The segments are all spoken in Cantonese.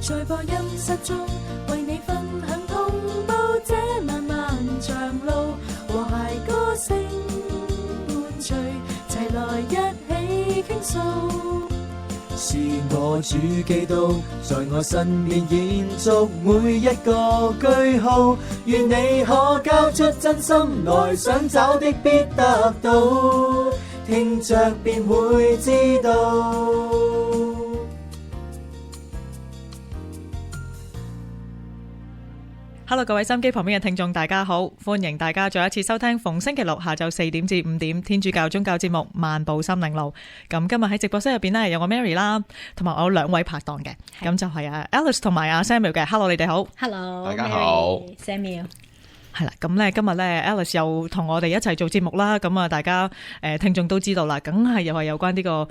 在播音室中為你分享同步這漫漫長路，和諧歌聲伴隨，齊來一起傾訴。是我主基督在我身邊延續每一個句號，願你可交出真心來，想找的必得到，聽着便會知道。Hello， 各位收音機旁邊嘅聽眾，大家好，歡迎大家再一次收聽逢星期六下晝4點至5點天主教宗教節目《漫步心靈路》。咁今日喺直播室入邊呢，有我 Mary 啦，同埋我有兩位拍檔嘅，咁就係Alice 同埋Samuel 嘅。Hello， 你哋好。Hello， 大家好 Samuel。係啦，咁咧今日咧 Alice 又同我哋一齊做節目啦，咁啊大家聽眾都知道啦，梗係又係有關呢個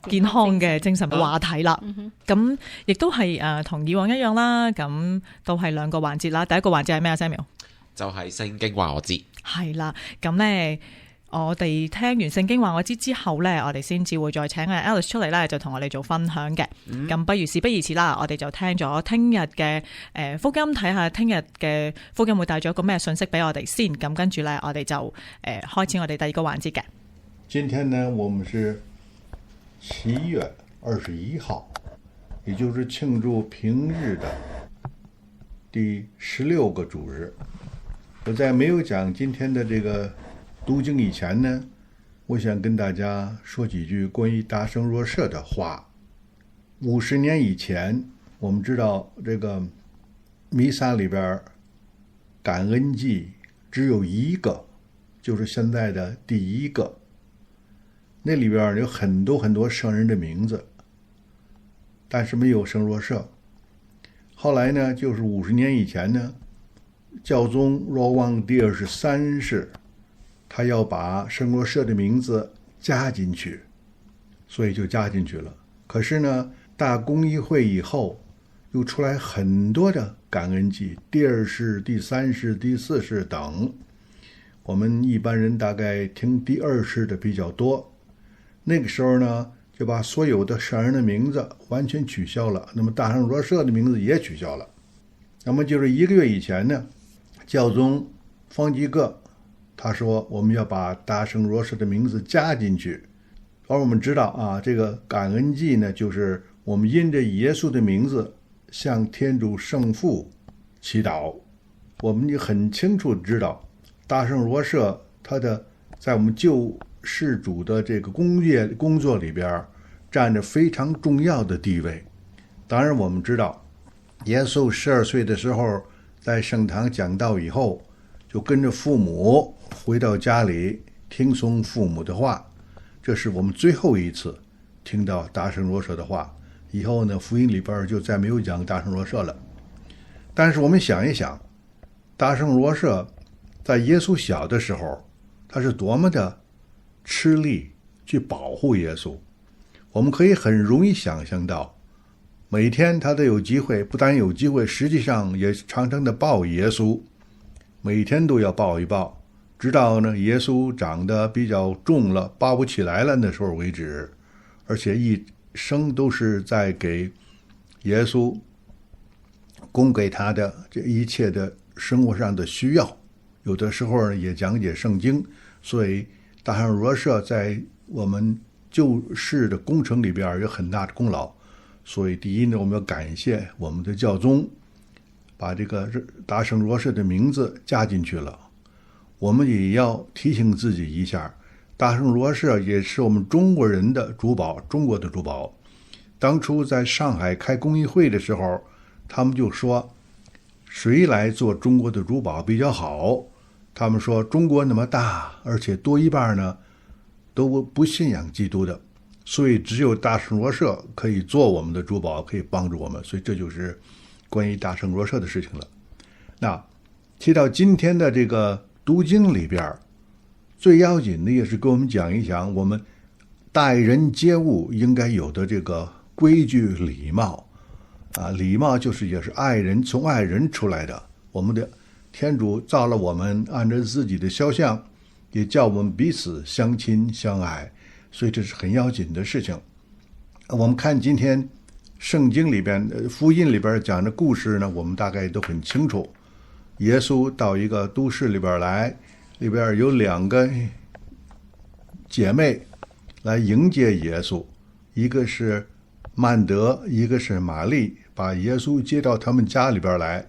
健康嘅精神嘅話題啦。咁亦都係同以往一樣啦，咁都係兩個環節啦。第一個環節係咩啊 Samuel？ 就係聖經話我知。係啦，咁咧我哋聽完聖經話我知之後咧，我哋先至會再請Alice 出嚟咧，就同我哋做分享嘅。咁不如事不宜遲啦，我哋就聽咗聽日嘅福音，睇下聽日嘅福音會帶咗一個咩信息俾我哋先。咁跟住咧，我哋就開始我哋第二個環節嘅。今天呢，我們是7月21號，也就是慶祝平日的第16個主日。我在沒有講今天的這個讀經以前呢，我想跟大家說幾句關於大聖若瑟的話。50年以前，我們知道這個彌撒裏邊感恩祭只有一個，就是現在的第一個。那裏邊有很多很多聖人的名字，但是沒有聖若瑟。後來呢，就是50年以前呢，教宗若望第23世他要把聖若瑟的名字加進去，所以就加進去了。可是呢，大公議會以後又出來很多的感恩祭，第2世、第3世、第4世等。我們一般人大概聽第2世的比較多。那個時候呢，就把所有的聖人的名字完全取消了，那麼大聖若瑟的名字也取消了。那麼就是1個月以前呢，教宗方濟各他說我們要把大聖若瑟的名字加進去。而我們知道啊，這個感恩祭呢，就是我們因着耶穌的名字向天主聖父祈禱。我們也很清楚知道大聖若瑟他的在我們救世主的這個工作裏邊佔着非常重要的地位。當然我們知道耶穌12歲的時候在聖堂講道以後，就跟着父母回到家裡聽從父母的話，這是我們最後一次聽到大聖若瑟的話。以後呢，福音裡邊就再沒有講大聖若瑟了。但是我們想一想，大聖若瑟在耶穌小的時候，他是多麼的吃力去保護耶穌。我們可以很容易想象到，每天他都有機會，不但有機會，實際上也常常的抱耶穌，每天都要抱一抱，直到呢耶穌長得比較重了，抱不起來了那時候為止。而且一生都是在給耶穌供給他的這一切的生活上的需要。有的時候呢也講解聖經，所以大聖若瑟在我們救世的工程裡邊有很大的功勞。所以第一呢，我們要感謝我們的教宗把這個大聖若瑟的名字加進去了。我們也要提醒自己一下，大聖若瑟也是我們中國人的主保，中國的主保。當初在上海開公議會的時候，他們就說誰來做中國的主保比較好。他們說中國那麼大，而且多一半呢都不信仰基督的，所以只有大聖若瑟可以做我們的主保，可以幫助我們。所以這就是關於大聖若瑟的事情了。那提到今天的這個讀經裡邊，最要緊的也是跟我們講一講我們待人接物應該有的這個規矩禮貌啊。禮貌就是也是愛人，從愛人出來的。我們的天主造了我們按照自己的肖像，也叫我們彼此相親相愛，所以這是很要緊的事情。我們看今天圣经里边、福音里边讲的故事呢，我们大概都很清楚。耶稣到一个都市里边来，里边有2个姐妹来迎接耶稣，一个是曼德，一个是玛丽，把耶稣接到他们家里边来。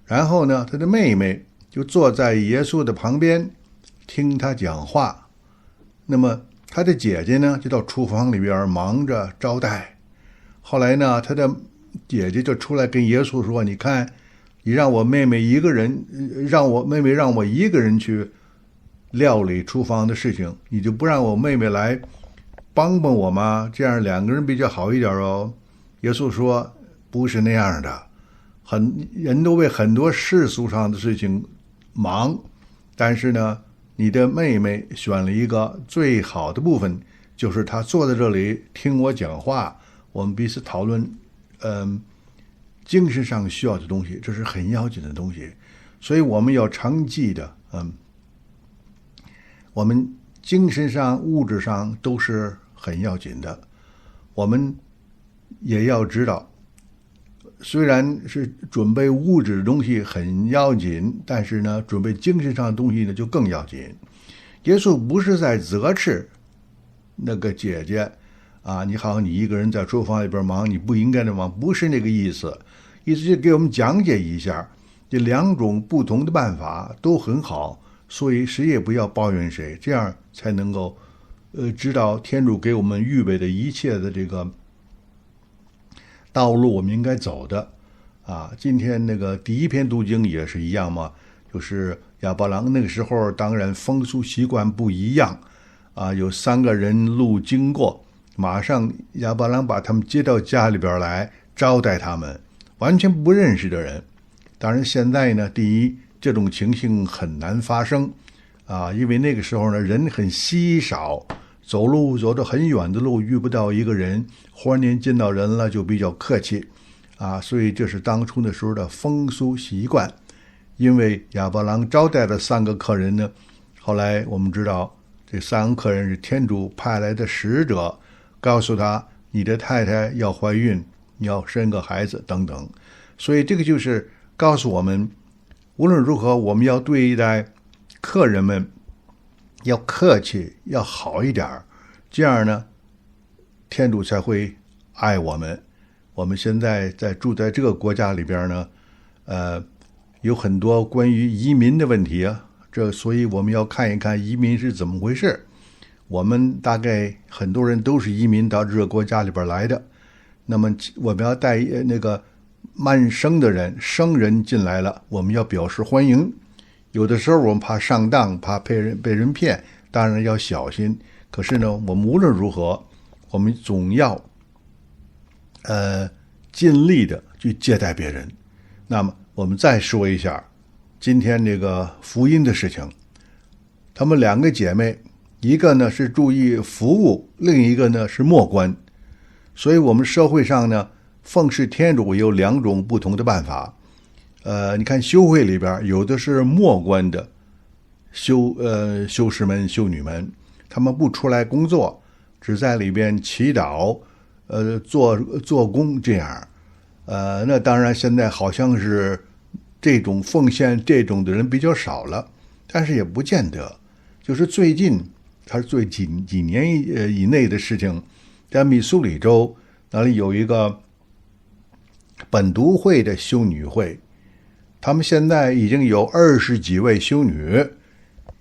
然后呢，他的妹妹就坐在耶稣的旁边听他讲话。那么他的姐姐呢，就到厨房里边忙着招待。后来呢，他的姐姐就出来跟耶稣说：“你看，你让我妹妹一个人，让我一个人去料理厨房的事情，你就不让我妹妹来帮帮我吗？这样2个人比较好一点哦。”耶稣说：“不是那样的，人都为很多世俗上的事情忙，但是呢，你的妹妹选了一个最好的部分，就是她坐在这里听我讲话，我们彼此讨论，精神上需要的东西，这是很要紧的东西，所以我们要常记的，我们精神上、物质上都是很要紧的，我们也要知道。虽然是准备物质的东西很要紧，但是呢，准备精神上的东西呢就更要紧。耶稣不是在责斥那个姐姐啊，你好，你一个人在厨房里边忙，你不应该的忙，不是那个意思。意思就给我们讲解一下，这2种不同的办法都很好，所以谁也不要抱怨谁，这样才能够知道天主给我们预备的一切的这个道路我们应该走的啊。今天那个第1篇读经也是一样嘛，就是亚伯郎那个时候当然风俗习惯不一样啊，有3个人路经过，马上亚伯郎把他们接到家里边来招待他们，完全不认识的人。当然现在呢，第一，这种情形很难发生啊，因为那个时候呢人很稀少，走路走得很远的路遇不到一个人，忽然间见到人了就比较客气啊，所以这是当初的时候的风俗习惯。因为亚伯郎招待了3个客人呢，后来我们知道这3个客人是天主派来的使者，告诉他你的太太要怀孕，你要生个孩子等等。所以这个就是告诉我们，无论如何我们要对待客人们要客气，要好一点，这样呢天主才会爱我们。我们现在住在这个国家里边呢，有很多关于移民的问题啊，所以我们要看一看移民是怎么回事。我们大概很多人都是移民到这个国家里边来的，那么我们要带那个慢生的人、生人进来了，我们要表示欢迎。有的时候我们怕上当，怕被人骗，当然要小心。可是呢，我们无论如何，我们总要尽力的去接待别人。那么我们再说一下今天这个福音的事情。她们2个姐妹，一个呢是注意服务，另一个呢是默观。所以我们社会上呢，奉事天主有2种不同的办法。你看修会里边有的是默观的修士们、修女们，他们不出来工作，只在里边祈祷，做工这样。那当然现在好像是这种奉献这种的人比较少了，但是也不见得。就是最近，它是最几年以内的事情，在密苏里州那里有一个本笃会的修女会，他们现在已经有20几位修女，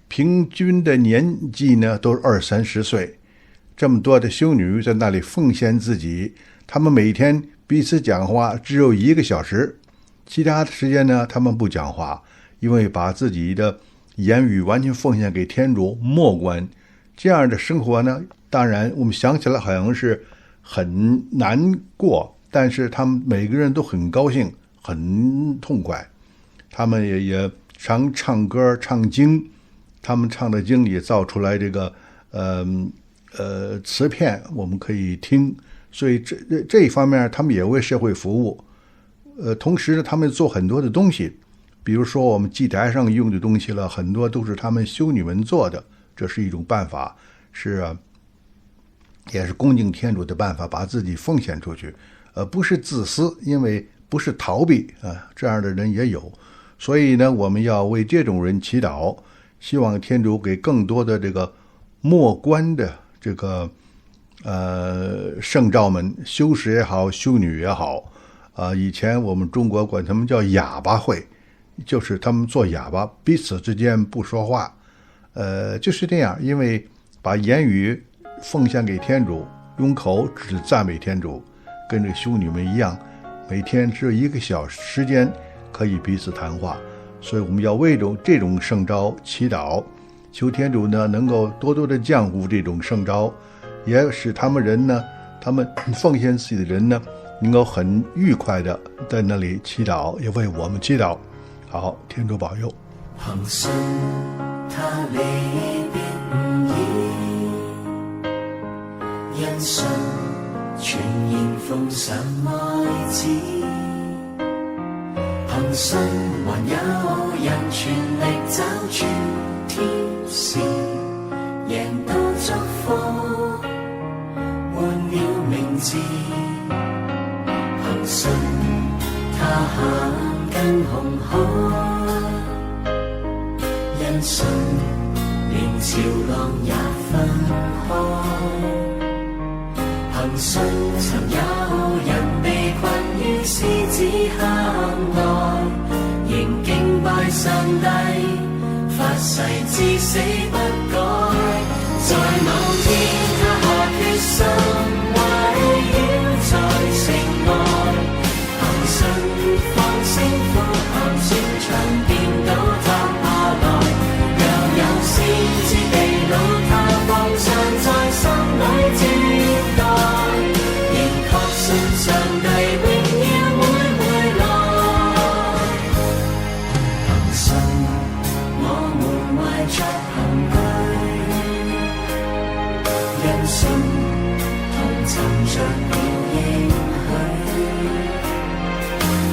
平均的年纪呢都是20-30岁。这么多的修女在那里奉献自己，他们每天彼此讲话只有1个小时，其他的时间呢他们不讲话，因为把自己的言语完全奉献给天主，默观。这样的生活呢，当然我们想起来好像是很难过，但是他们每个人都很高兴，很痛快。他们也常唱歌唱经，他们唱的经也造出来这个词片，我们可以听。所以这一方面他们也为社会服务。同时呢，他们做很多的东西，比如说我们祭台上用的东西了，很多都是他们修女们做的，这是一种办法，也是恭敬天主的办法，把自己奉献出去不是自私，因为不是逃避啊，这样的人也有。所以呢，我们要为这种人祈祷，希望天主给更多的这个末观的这个圣召们，修士也好，修女也好，以前我们中国管他们叫哑巴会，就是他们做哑巴，彼此之间不说话，就是这样，因为把言语奉献给天主，用口只赞美天主，跟这修女们一样，每天只有1个小时时间可以彼此谈话。所以我们要为这种圣召祈祷，求天主呢能够多多的降福这种圣召，也使他们奉献自己的人呢能够很愉快的在那里祈祷，也为我们祈祷。好，天主保佑。憑信他離別唔易，因信全然奉上愛子，憑信還有人全力找住天使，贏到祝福換了名字，憑信他行更紅海，因信連潮浪也分開，憑信曾有人被困於獅子坑內，仍敬拜上帝，發誓至死不改。在某天他下決心圍繞在城外，憑信放聲呼喊，全場顛倒塌下來。若有先知被擄，他放上在心裏接待，仍確信上帝榮耀會回來。憑信我們懷着憑據，因信同尋着了應許，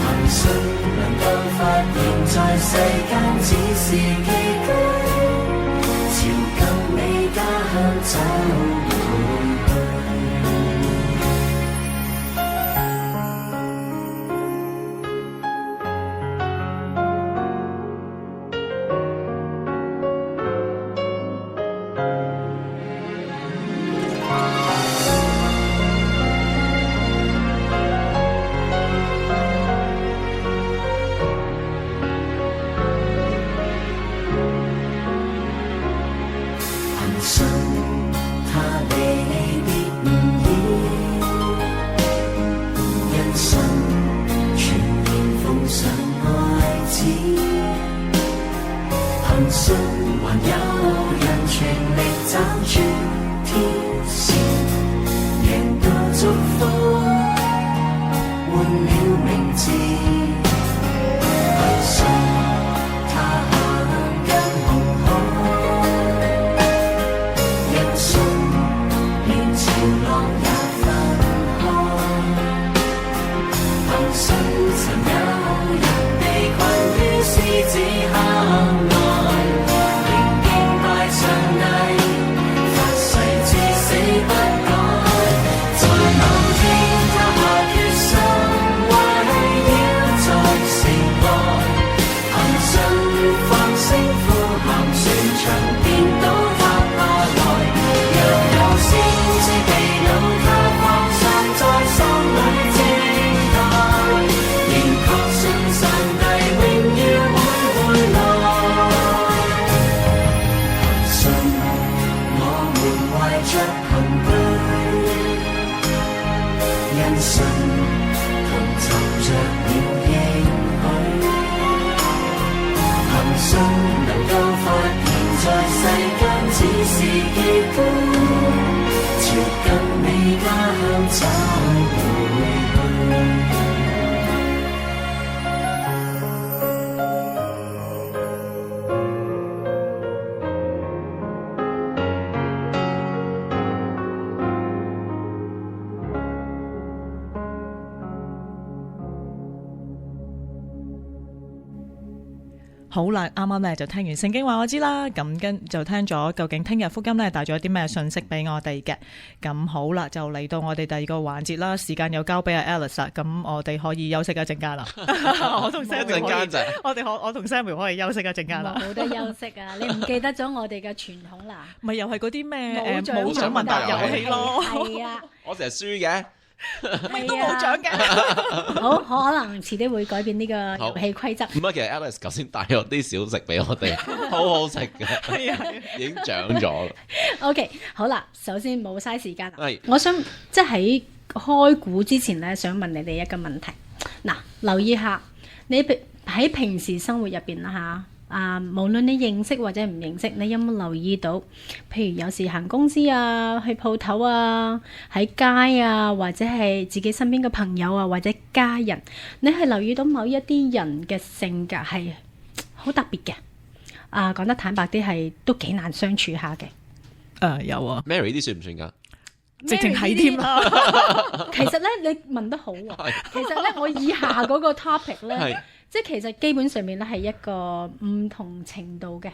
憑信能夠發現在世間只是寄居，朝更美家鄉走回去。憑信他離別唔易，因信全然奉上愛子，憑信還有人全力找住天使，贏到祝福換了名字，憑信他行更紅海，因信連潮浪也分開，憑信曾有人被困於獅子坑內，仍敬拜上帝，發誓至死不改。在某天他下決心圍繞在城外，憑信放聲呼喊，全場顛倒塌下來。若有先知被擄，他放上在心裏接待，仍確信上帝榮耀會回來。憑信我們懷着憑據，因信同尋着了應許，憑信能夠發現在世間只是寄居，朝更美家鄉走回去。好啦，啱啱咧就聽完聖經話我知啦，咁跟就聽咗究竟聽日福音咧帶咗啲咩信息俾我哋嘅。咁好啦，就嚟到我哋第二個環節啦，時間又交俾阿 Alice 啦，咁我哋可以休息一陣間啦。我同 Samuel 我同 Samuel 可以休息一陣間啦。冇得休息啊！你唔記得咗我哋嘅傳統啦？咪又係嗰啲咩冇冇獎問答遊戲咯？係啊，我成日輸嘅。都冇獎嘅。好，可能遲啲會改變呢個遊戲規則。唔係，其實 Alice 頭先帶咗啲小食俾我哋，好好食嘅，係啊，已經長咗啦。OK， 好啦，首先冇嘥時間，係我想即係喺開估之前咧，想問你哋一個問題。嗱，留意下你喺平時生活入邊啦嚇。無論你認識或者唔認識，你有冇留意到？譬如有時行公司啊，去鋪頭啊，喺街啊，或者係自己身邊嘅朋友啊，或者家人，你係留意到某一啲人嘅性格係好特別嘅。講得坦白啲係都幾難相處下嘅。有啊 Mary 啲算唔算㗎？直情係添啦。其實咧，你問得好喎。其實咧，我以下嗰個 topic 咧。即係其實基本上面咧係一個唔同程度嘅，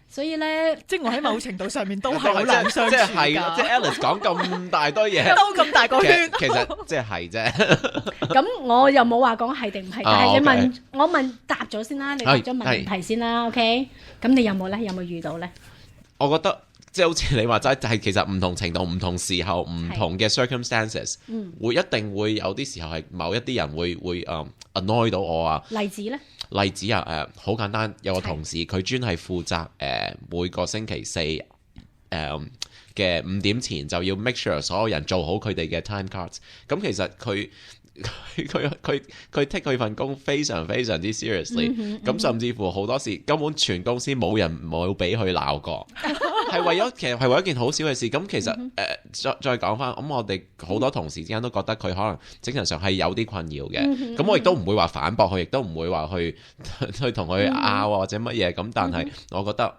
所以咧，即係我喺某程度上面都係好難相處㗎。即係 Alice 講咁大堆嘢，兜咁大個圈，其實即係啫。咁我又冇話講係定唔係，但係你問我問答咗先啦，你答咗問題先啦 ，OK？ 咁你有冇咧？有冇遇到咧？我覺得。即係好似你話齋，就係其實唔同程度、唔同時候、唔同嘅 circumstances，會一定會有啲時候係某一啲人會annoy 到我啊。例子咧？例子啊，好簡單，有個同事佢專係負責每個星期四嘅5點前就要 make sure 所有人做好佢哋嘅 time cards。咁其實佢 take 佢份工非常非常之 seriously，咁甚至乎好多時根本全公司冇人冇俾佢鬧過，係為咗其實係為一件好小嘅事。咁其實再講翻，咁我哋好多同事之間都覺得佢可能精神上係有啲困擾嘅。咁我亦都唔會話反駁佢，亦都唔會話去同佢拗或者乜嘢。咁但係我覺得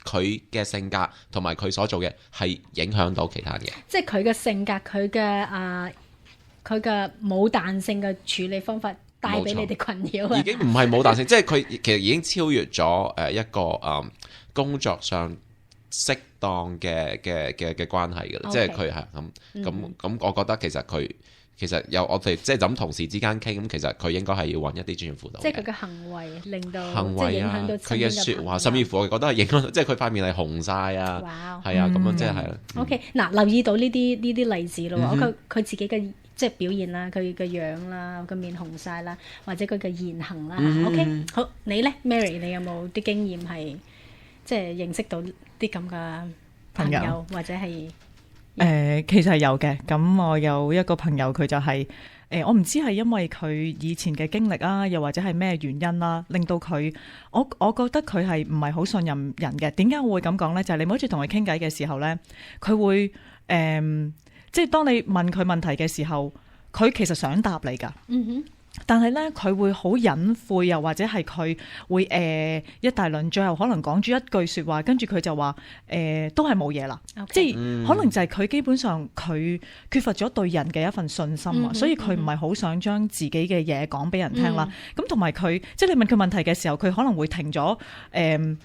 佢嘅性格同埋佢所做嘅係影響到其他嘅。即係佢嘅性格，佢嘅冇彈性嘅處理方法帶俾你哋困擾啊！已經唔係冇彈性，即係佢其實已經超越咗一個工作上適當嘅關係㗎啦。即係佢係咁，我覺得其實有我哋即係咁同事之間傾，咁其實佢應該係要揾一啲專業輔導。即係佢嘅行為令到行為影響到佢嘅説話，甚至乎我覺得係影響，即係佢塊面係紅晒啊！係啊，咁樣即係。OK， 嗱，留意到呢啲例子咯，佢自己嘅。即係表現啦，佢嘅樣啦，個面紅晒啦，或者佢嘅言行啦。OK， 好，你咧 ，Mary， 你有冇啲經驗係即係認識到啲咁嘅朋友或者係？其實係有嘅。咁我有一個朋友，佢就係我唔知係因為佢以前嘅經歷啊，又或者係咩原因啦，令到佢我覺得佢係唔係好信任人嘅。點解我會咁講咧？就係你每次同佢傾偈嘅時候咧，佢會即係當你問佢問題嘅時候，佢其實想答你㗎。但係咧，佢會好隱晦，又或者係佢會一大輪，最後可能講住一句説話，跟住佢就話都係冇嘢啦。即係可能就係佢基本上佢缺乏咗對人嘅一份信心啊，所以佢唔係好想將自己嘅嘢講俾人聽啦。咁同埋佢即係你問佢問題嘅時候，佢可能會停咗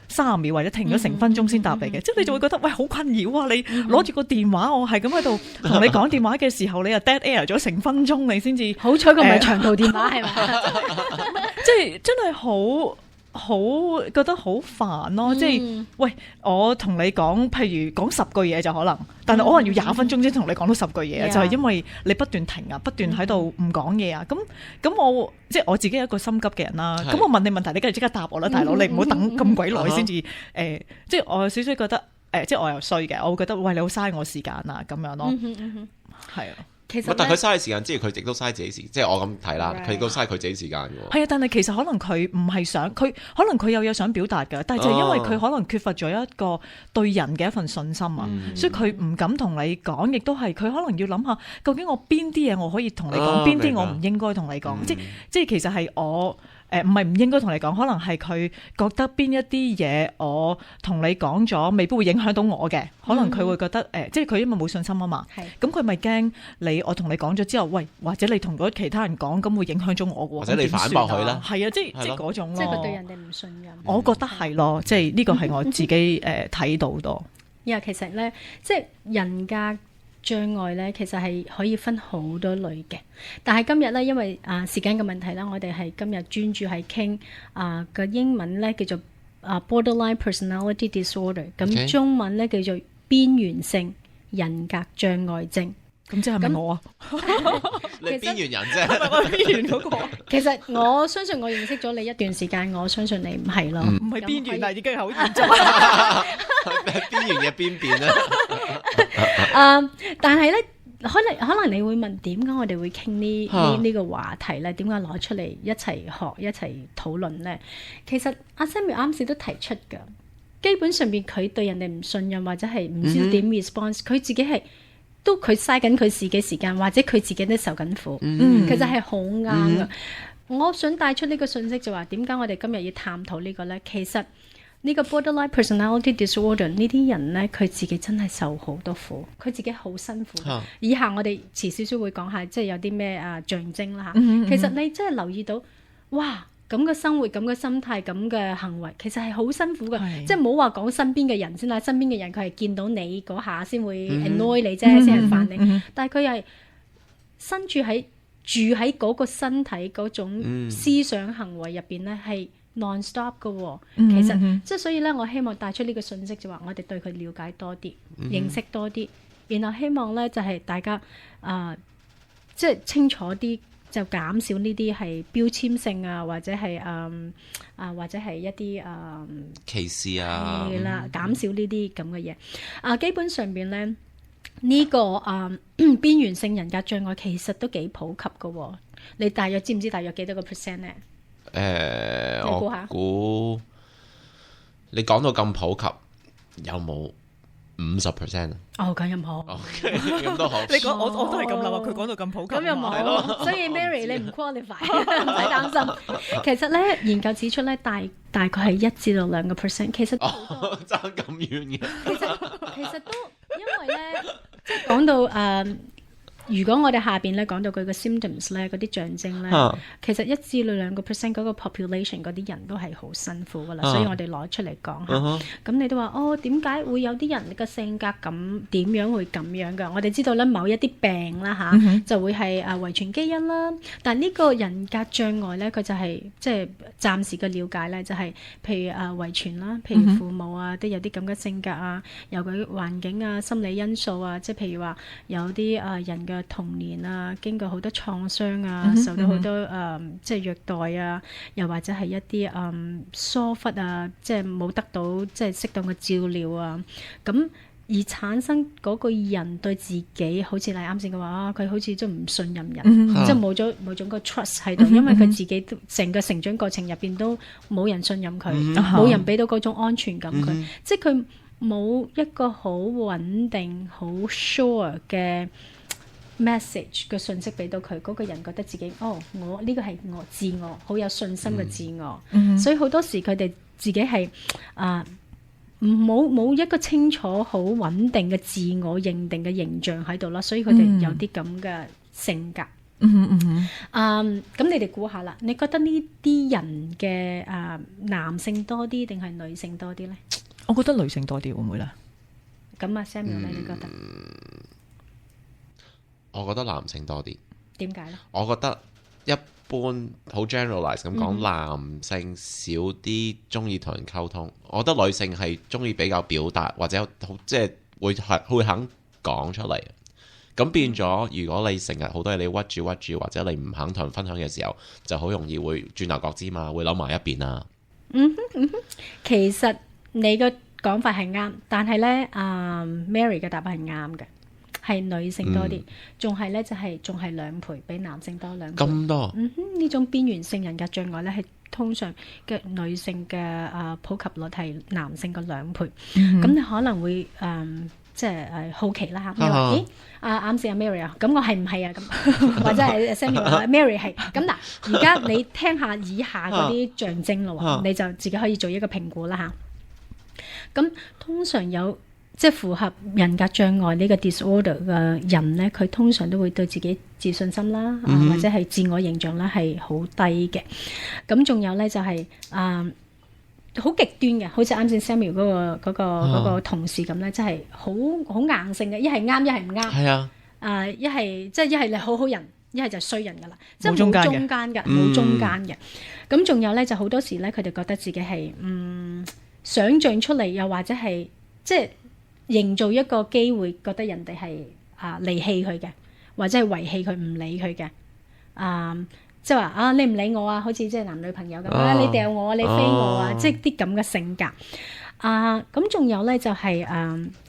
30秒或者停咗成分鐘先答你嘅。即係你就會覺得喂，好困擾啊！你攞住個電話，我係咁喺度同你講電話嘅時候，你又 dead air 咗成分鐘，你先至好彩佢唔係長途電話。係嘛？即係真係好覺得好煩咯！即係喂，我同你講，譬如講10句嘢就可能，但係我可能要20分鐘先同你講到10句嘢，就係因為你不斷停啊，不斷喺度唔講嘢啊。咁我即係我自己係一個心急嘅人啦。咁我問你問題，你梗係即刻答我啦，大佬，你唔好等咁鬼耐先至即係我有少少覺得即係我又衰嘅，我會覺得喂，你好嘥我時間啊咁樣咯。係啊。但佢嘥時間之餘，佢亦都嘥自己時間，即係我咁睇啦。佢亦都嘥佢自己時間嘅。係啊，但係其實可能佢唔係想，佢可能佢有嘢想表達嘅，但係就因為佢可能缺乏咗一個對人嘅一份信心啊，所以佢唔敢同你講，亦都係佢可能要諗下，究竟我邊啲嘢我可以同你講，邊啲我唔應該同你講。即係其實係我唔係唔應該同你講，可能係佢覺得邊一啲嘢我同你講咗，未必會影響到我嘅，可能佢會覺得即係佢因為冇信心啊嘛，咁佢咪驚我同你講咗之後，喂，或者你同咗其他人講，咁會影響咗我嘅喎，或者你反駁佢啦，係啊，即係嗰種咯，即係佢對人哋唔信任。我覺得係咯，即係呢個係我自己睇到多。因為其實咧，即係人格障礙咧，其實係可以分好多類嘅。但係今日咧，因為時間嘅問題啦，我哋係今日專注係傾個英文咧叫做borderline personality disorder，咁中文咧叫做邊緣性人格障礙症。咁即係咪我啊？你邊緣人啫，我係邊緣嗰個。其實我相信我認識咗你一段時間，我相信你唔係咯，唔係邊緣啦，已經係好嚴重。邊緣嘅邊邊咧？但係咧，可能你會問點解我哋會傾呢個話題咧？點解攞出嚟一齊學、一齊討論咧？其實阿 Samuel 啱先都提出㗎，基本上邊佢對人哋唔信任或者係唔知道點 response，佢自己係。都佢嘥緊佢自己時間，或者佢自己都受緊苦，其實係好啱噶。我想帶出呢個信息就話，點解我哋今日要探討呢個呢？其實呢個 borderline personality disorder 呢啲人呢，佢自己真係受好多苦，佢自己好辛苦。以下我哋遲少少會講下，即係有啲咩象徵啦嚇。其實你真係留意到，哇！咁嘅生活、咁嘅心態、咁嘅行為，其實係好辛苦嘅。即係冇話講身邊嘅人先啦，身邊嘅人佢係見到你嗰下先會 annoy 你啫，先係煩你。但係佢係身處喺住喺嗰個身體嗰種思想行為入邊咧，係 non-stop 嘅。其實即係所以咧，我希望帶出呢個信息就話，我哋對佢了解多啲、認識多啲，然後希望咧就係大家即係清楚啲。就減少呢啲係標籤性啊，或者係或者係一啲歧視啊，係啦，減少呢啲咁嘅嘢。基本上邊咧呢個邊緣性人格障礙其實都幾普及嘅喎。你大約知唔知大約幾多個 percent 咧？我估你講到咁普及，有冇50%啊？哦，咁又冇，咁都好。你講我都係咁諗啊！佢講到咁普及，咁又冇，所以 Mary 你唔 qualify，唔使擔心。其實咧研究指出咧，大概係1至到2個 percent，其實爭咁遠嘅。其實都因為咧，即係講到如果我哋下邊咧講到佢個 symptoms 咧，嗰啲象徵咧，其實1至到2個 percent 嗰個 population 嗰啲人都係好辛苦噶啦，所以我哋攞出嚟講下。咁你都話點解會有啲人嘅性格咁點樣會咁樣噶？我哋知道咧，某一啲病啦就會係遺傳基因啦。但係呢個人格障礙咧，佢就係即係暫時嘅了解咧，就係譬如遺傳啦，譬如父母啊，都有啲咁嘅性格啊，有佢環境啊、心理因素啊，即係譬如話有啲人嘅童年啊，經過好多創傷啊，受到好多即係虐待啊，又或者係一啲疏忽啊，即係冇得到即係適當嘅照料啊，咁而產生嗰個人對自己，好似你啱先嘅話，佢好似都唔信任人，即係冇咗個 trust 喺度，因為佢自己成個成長過程入邊都冇人信任佢，冇人俾到嗰種安全感佢，即係佢冇一個好穩定、好 sure 嘅message 嘅信息俾到佢，嗰個人覺得自己我呢個係我自我，好有信心嘅自我，所以好多時佢哋自己係冇一個清楚好穩定嘅自我認定嘅形象喺度啦，所以佢哋有啲咁嘅性格。咁你哋估下啦，你覺得呢啲人嘅男性多啲定係女性多啲咧？我覺得女性多啲，會唔會咧？咁啊 Samuel 你覺得？我覺得男性多啲。點解咧？我覺得一般好 generalize 咁講，男性少啲中意同人溝通。我覺得女性係中意比較表達，或者即係會肯講出嚟。咁變咗，如果你成日好多嘢你屈住，或者你唔肯同人分享嘅時候，就好容易會轉牛角尖嘛，會扭埋一邊啊。其實你個講法係啱，但係咧Mary 嘅答案係啱嘅。係女性多啲，仲係咧就係仲係2倍，比男性多2倍。咁多？呢種邊緣性人格障礙咧，係通常嘅女性嘅普及率係男性嘅2倍。咁你可能會即係好奇啦嚇，你話咦啱先阿 Mary 啊，咁我係唔係啊咁，或者係 Samuel 啊 Mary 係咁嗱，而家你聽下以下嗰啲象徵咯喎，你就自己可以做一個評估啦嚇。咁通常有即係符合人格障礙呢個 disorder 嘅人咧，佢通常都會對自己自信心啦，或者係自我形象咧係好低嘅。咁仲有咧就係好極端嘅，好似啱先 Samuel 嗰個同事咁咧，真係好硬性嘅，一係啱，一係唔啱。係啊，一係即係一係你好好人，一係就衰人噶啦，即係冇中間嘅，冇中間嘅。咁仲有咧，就好多時咧，佢哋覺得自己係想像出嚟，又或者係即係營造一個機會，覺得人哋係離棄佢嘅，或者係遺棄佢，唔理佢嘅。即係話你唔理我啊，好似即係男女朋友咁你掉我，你飛我啊，即係啲咁嘅性格。咁仲有咧就係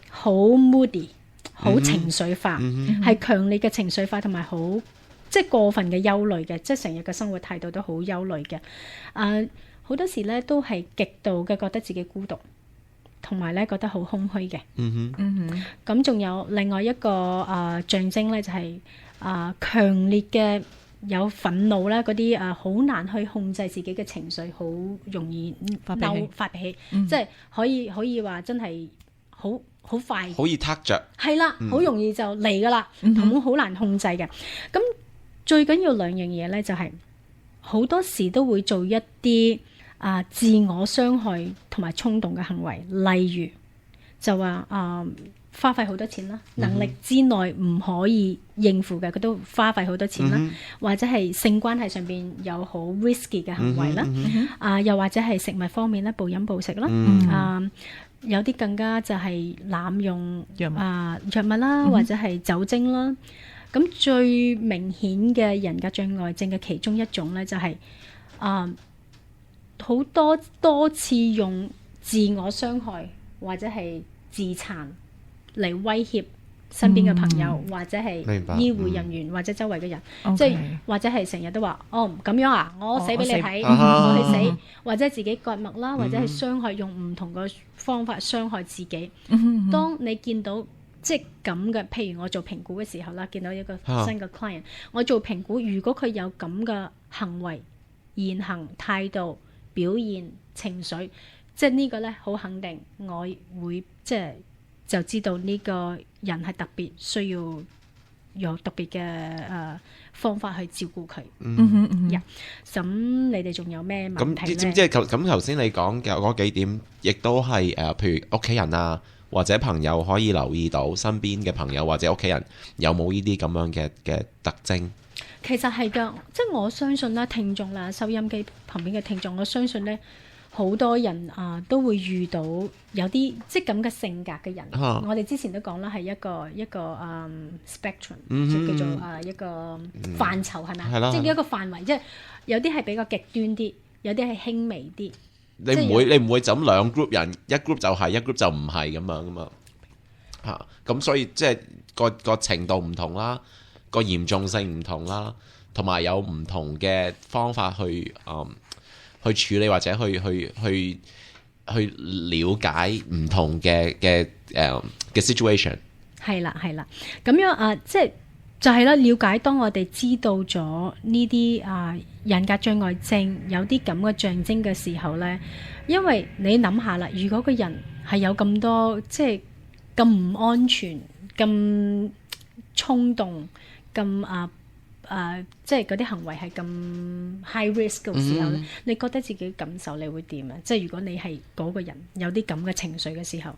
好 moody， 好情緒化，係強烈嘅情緒化，同埋好即係過分嘅憂慮嘅，即係成日嘅生活態度都好憂慮嘅。好多時咧都係極度嘅覺得自己孤獨，同埋咧覺得好空虛嘅。咁仲有另外一個象徵咧，就係強烈嘅。有憤怒啦，嗰啲好難去控制自己嘅情緒，好容易發脾氣，即係可以話真係好快，好易撻着，係啦，好容易就嚟噶啦，好難控制嘅。咁最緊要兩樣嘢咧，就係好多時都會做一啲自我傷害同埋衝動嘅行為，例如就話花費好多錢啦，能力之內唔可以應付嘅，佢都花費好多錢啦，或者係性關係上邊有好 risky 嘅行為啦，又或者係食物方面咧暴飲暴食啦，有啲更加就係濫用藥物啦，或者係酒精啦。咁最明顯嘅人格障礙症嘅其中一種咧，就係好多次用自我傷害或者係自殘嚟威脅身邊嘅朋友，或者係醫護人員，或者周圍嘅人，即係或者係成日都話咁樣啊，我死俾你睇，我去死，或者自己割脈啦，或者係傷害，用唔同嘅方法傷害自己。當你見到即係咁嘅，譬如我做評估嘅時候啦，見到一個新嘅 client，我做評估，如果佢有咁嘅行為、言行、態度、表現、情緒，即係呢個咧好肯定，我會就知道呢個人係特別需要有特別嘅方法去照顧佢。咁你哋仲有咩問題咧？咁知唔知咁頭先你講嘅嗰幾點，亦都係譬如屋企人啊，或者朋友可以留意到身邊嘅朋友或者屋企人有冇呢啲咁樣嘅特徵？其實係㗎，即係我相信啦，聽眾啦，收音機旁邊嘅聽眾，我相信咧。好多人都會遇到有啲即係咁嘅性格嘅人，我哋之前都講啦，係一個spectrum，叫做一個範疇，係咪？即係一個範圍，即係有啲係比較極端啲，有啲係輕微啲。你唔會就咁兩 group 人，一 group 就係，一 group 就唔係咁樣噶嘛。咁所以即係個程度唔同啦，個嚴重性唔同啦，同埋有唔同嘅方法去處理或者去了解唔同嘅 situation。係啦，咁樣即係就係啦。了解當我哋知道咗呢啲人格障礙症有啲咁嘅象徵嘅時候咧，因為你諗下啦，如果個人係有咁多即係咁唔安全、咁衝動、咁即係嗰啲行為係咁 high risk 嘅時候咧，你覺得自己感受你會點啊？即係如果你係嗰個人有啲咁嘅情緒嘅時候，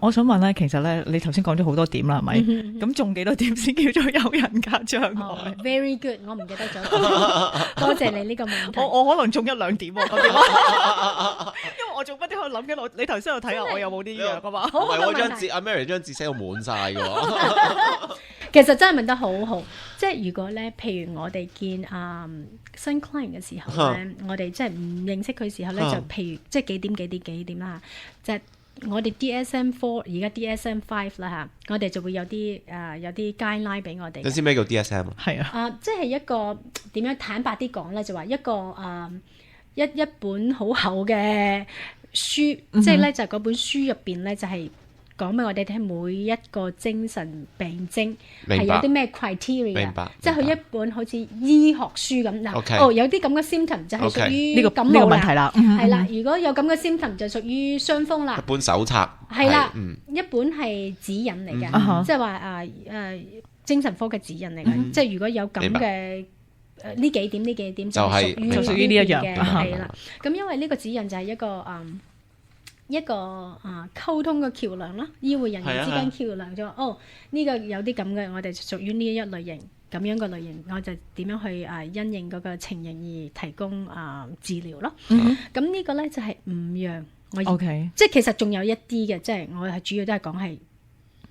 我想問咧，其實咧，你頭先講咗好多點啦，係咪？咁仲幾多點先叫做有人格障礙？Very good， 我唔記得咗，多謝你呢個問題。我可能中一兩點喎，因為我做乜啲喺度諗緊，你頭先有睇下我有冇啲樣噶嘛？唔係我張字，阿 Mary 張字寫到滿晒嘅喎。其實真係問得好好，即係如果咧，譬如我哋見新 client 嘅時候咧，我哋即係唔認識佢時候咧，就譬如即係幾點啦，即係我哋 DSM-4 而家 DSM-5 啦嚇，我哋就會有啲 guideline 俾我哋。你知咩叫 DSM 啊？係啊，即係一個點樣坦白啲講咧，就話一個一本好厚嘅書，即係咧就嗰本書入邊咧就係講俾我哋聽每一個精神病徵係明白有啲咩 criteria，明白即係佢一本好似醫學書咁嗱。 OK 哦，有啲咁嘅 symptom 就係屬於呢個感冒問題啦，係啦。如果有咁嘅 symptom 就屬於傷風一啦。本手冊係啦嗯，一本係指引嚟嘅，嗯哼即係話精神科嘅指引嚟嘅，即係如果有咁明嘅呢幾點就係就屬於呢一樣嘅，係啦。咁因為呢個指引就係一個溝通嘅橋梁啦，醫護人員之間橋梁就話哦，呢個有啲咁嘅，我哋屬於呢一類型咁樣嘅類型，我就點樣去因應嗰個情形而提供治療咯。咁呢個咧就係5樣，我 OK 即係其實仲有一啲嘅，即係我係主要都係講係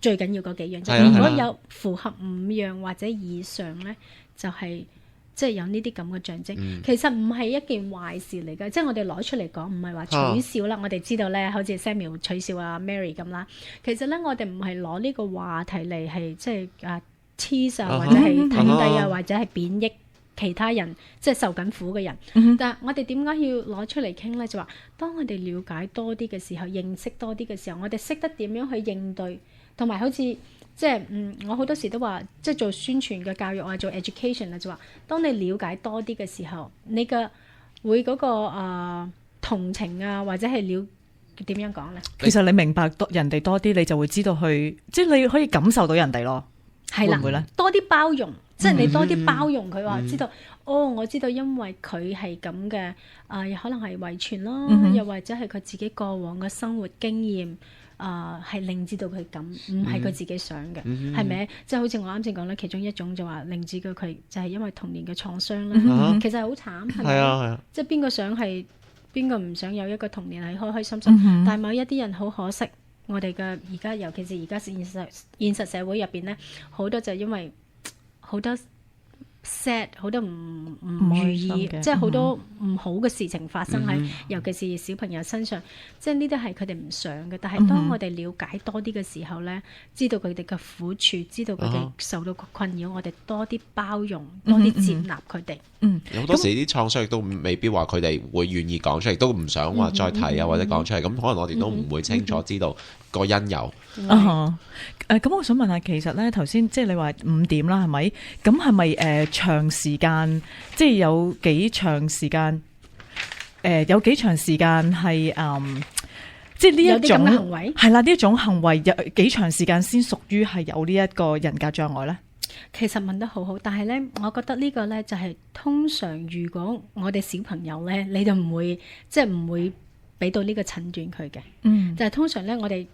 最緊要嗰幾樣。就係啊如果係啊有符合5樣或者以上咧，就係即係有呢啲咁嘅象徵。其實唔係一件壞事嚟嘅，即係我哋攞出嚟講，唔係話取笑啦。我哋知道咧，好似 Samuel 取笑阿 Mary 咁啦。其實咧，我哋唔係攞呢個話題嚟係即係tease 或者係睇低或者係貶抑其他人，即係受緊苦嘅人。但係我哋點解要攞出嚟傾咧？就話當我哋了解多啲嘅時候，認識多啲嘅時候，我哋識得點樣去應對，同埋好似即係我好多時都話，即係做宣傳嘅教育啊，做 education 啊，就話當你了解多啲嘅時候，你嘅會嗰個同情啊，或者係點樣講咧？其實你明白人哋多啲，你就會知道即係你可以感受到人哋咯。係啦，會唔會咧？多啲包容，即係你多啲包容佢話，知道我知道因為佢係咁嘅，可能係遺傳咯，又或者係佢自己過往嘅生活經驗。係令至到佢咁，唔係佢自己想嘅，係咪？即係好似我啱先講咧，其中一種就話令至佢就係因為童年嘅創傷啦，其實係好慘，係咪？係啊，即係邊個想係邊個唔想有一個童年係開開心心？但係某一啲人好可惜，我哋嘅而家尤其是而家現實社會入邊咧，好多就係因為好多 sad 好多唔如意，即係好多唔好嘅事情發生喺，尤其是小朋友身上，即係呢啲係佢哋唔想嘅。但係當我哋了解多啲嘅時候咧，知道佢哋嘅苦處，知道佢哋受到困擾，我哋多啲包容，多啲接納佢哋。好多時啲創傷亦都未必話佢哋會願意講出嚟，都唔想話再提啊或者講出嚟，咁可能我哋都唔會清楚知道個因由。咁我想問下，其實咧頭先即係你話5點啦，係咪？咁係咪長時間，即係有幾長時間？有幾長時間係即係呢一種行為係啦，呢一種行為有幾長時間先屬於係有呢一個人格障礙咧？其實問得好好，但係咧，我覺得呢個咧就係通常如果我哋小朋友咧，你就唔會俾到呢個診斷佢嘅。就係通常咧，我哋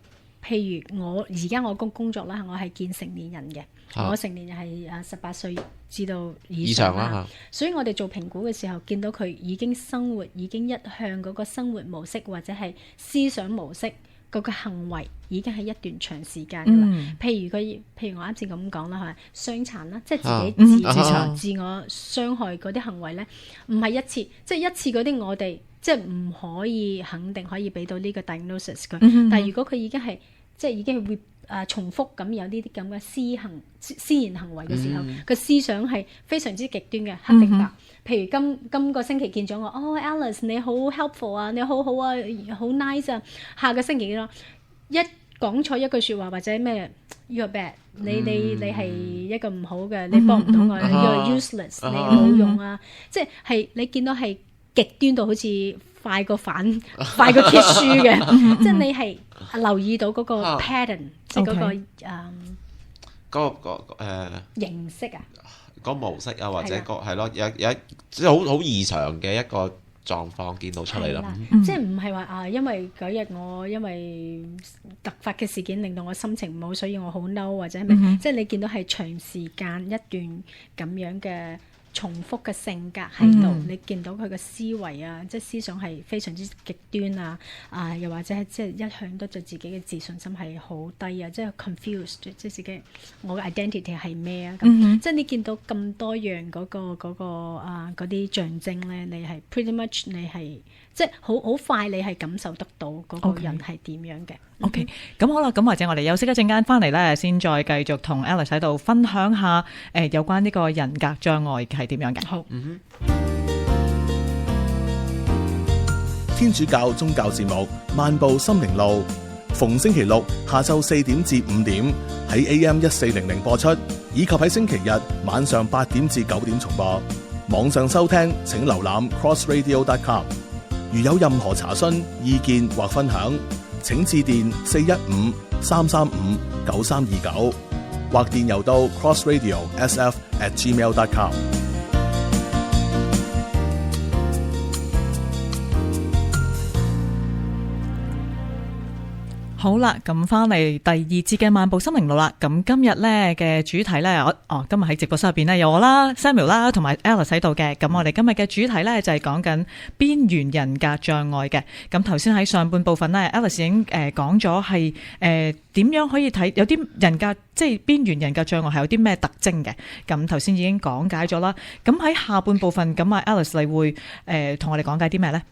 譬如我而家我工作啦，我係見成年人嘅，我成年人係18歲至到以上啦。所以我哋做評估嘅時候，見到佢已經生活已經一向嗰個生活模式或者係思想模式。嗰個行為已經係一段長時間㗎啦。譬如我啱先咁講啦，係傷殘啦，即係自己自我傷害嗰啲行為咧，唔係一次，即係一次嗰啲我哋即係唔可以肯定可以俾到呢個 diagnosis 佢。但係如果佢已經係即係已經會重複咁有呢啲咁嘅思言行為嘅時候，個思想係非常之極端嘅，黑定白。譬如今個星期見咗我，Alice 你好 helpful 啊，你好好啊，好 nice 啊。下個星期一講錯一句説話或者咩 you're bad，你係一個唔好嘅，你幫唔到我，you're useless，你冇用啊。即係你見到係極端到好似快過揭書嘅，即係你係留意到嗰個 pattern，即係嗰個形式啊。個模式啊，或者係咯，有即係好異常嘅一個狀況見到出嚟啦。即係唔係話因為嗰日我因為突發嘅事件令到我心情唔好，所以我好嬲或者係咩？即係你見到係長時間一段咁樣嘅重複嘅性格喺度，你見到佢嘅思維啊，即係思想係非常之極端啊，又或者係即係一向都對自己嘅自信心係好低啊，即係 confused，即係自己我嘅 identity 係咩啊？咁即係你見到咁多樣嗰啲象徵咧，你係 pretty much 你係即係好快你係感受得到嗰個人係點樣嘅。OK，咁好啦，咁或者我哋休息一陣間翻嚟咧，先再繼續同 Alice 喺度分享下有關呢個人格障礙係點樣嘅。好，天主教宗教節目《漫步心靈路》，逢星期六下晝4點至5點喺 AM1400 播出，以及喺星期日晚上8點至9點重播。網上收聽請瀏覽 crossradio.com。如有任何查詢、意見或分享，請致電415-335-9329，或電郵到 crossradio.sf@gmail.com。好啦，咁翻嚟第二節嘅漫步心靈路啦。咁今日咧嘅主題咧，今日喺直播室入邊咧有我啦、Samuel 啦，同埋 Alice 喺度嘅。咁我哋今日嘅主題咧就係講緊邊緣人格障礙嘅。咁頭先喺上半部分咧，Alice 已經講咗係點樣可以睇有啲人格，即係邊緣人格障礙係有啲咩特徵嘅。咁頭先已經講解咗啦。咁喺下半部分，咁啊 Alice 你會同我哋講解啲咩咧？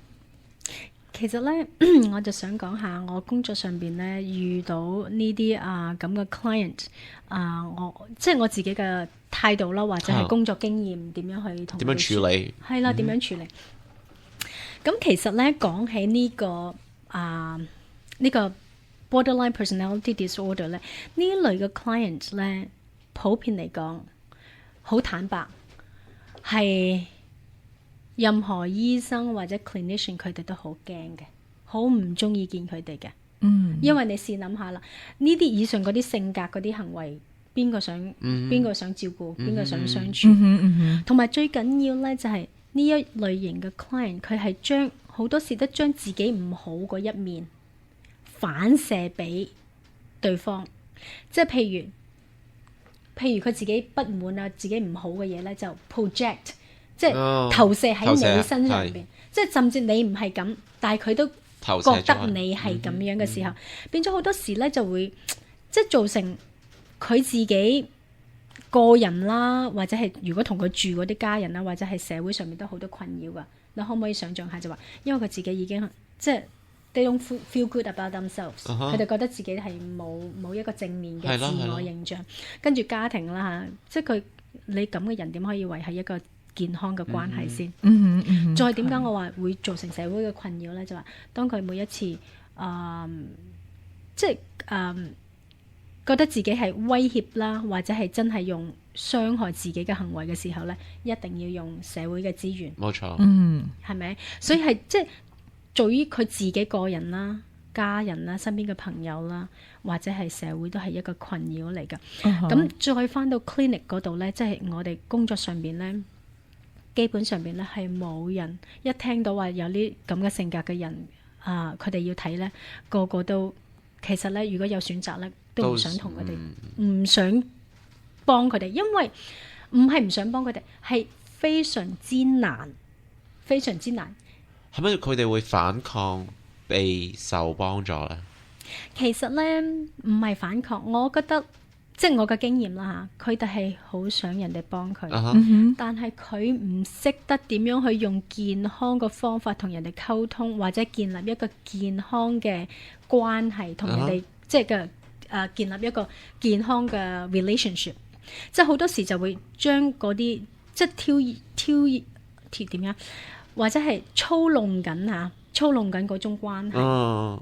其實咧，我就想講下我工作上邊咧遇到呢啲咁嘅 client 即係我自己嘅態度啦，或者係工作經驗點樣去同點樣處理？係啦，點樣處理？咁其實咧講起呢個呢個 borderline personality disorder 咧，呢類嘅 client 咧，普遍嚟講好坦白係。任何醫生或者 clinician 佢哋都好驚嘅，好唔中意見佢哋嘅。因為你試諗下啦，呢啲以上嗰啲性格嗰啲行為，邊個想照顧，邊個想相處？同埋最緊要咧就係呢一類型嘅 client，佢係將好多時都將自己唔好嗰一面反射俾對方，即係譬如佢自己不滿啊，自己唔好嘅嘢咧就 project。即係投射喺你身上邊，即係甚至你唔係咁，但係佢都覺得你係咁樣嘅時候，變咗好多時咧就會即係造成佢自己個人啦，或者係如果同佢住嗰啲家人啦，或者係社會上面都好多困擾噶。你可唔可以想像下就話，因為佢自己已經即係 they don't feel good about themselves，佢哋覺得自己係冇一個正面嘅自我形象，跟住家庭啦嚇，即係你咁嘅人點可以維係一個健康嘅關係先，再點解我話會造成社會嘅困擾咧？就話當佢每一次即係覺得自己係威脅啦，或者係真係用傷害自己嘅行為嘅時候咧，一定要用社會嘅資源。冇錯，係咪？所以係即係對於佢自己個人啦、家人啦、身邊嘅朋友啦，或者係社會都係一個困擾嚟㗎。咁再翻到 clinic 嗰度咧，即係我哋工作上邊咧。基本上邊咧係冇人一聽到話有呢咁嘅性格嘅人佢哋要睇咧，個個都其實咧，如果有選擇咧，都唔想同佢哋，唔想幫佢哋，因為唔係唔想幫佢哋，係非常之難，非常之難。係咪佢哋會反抗被受幫助咧？其實咧唔係反抗，我覺得。即係我嘅經驗啦嚇，佢哋係好想人哋幫佢，但係佢唔識得點樣去用健康嘅方法同人哋溝通，或者建立一個健康嘅關係，同人哋即係嘅建立一個健康嘅 relationship。即係好多時就會將嗰啲即係挑點樣，或者係操弄緊嗰種關係，而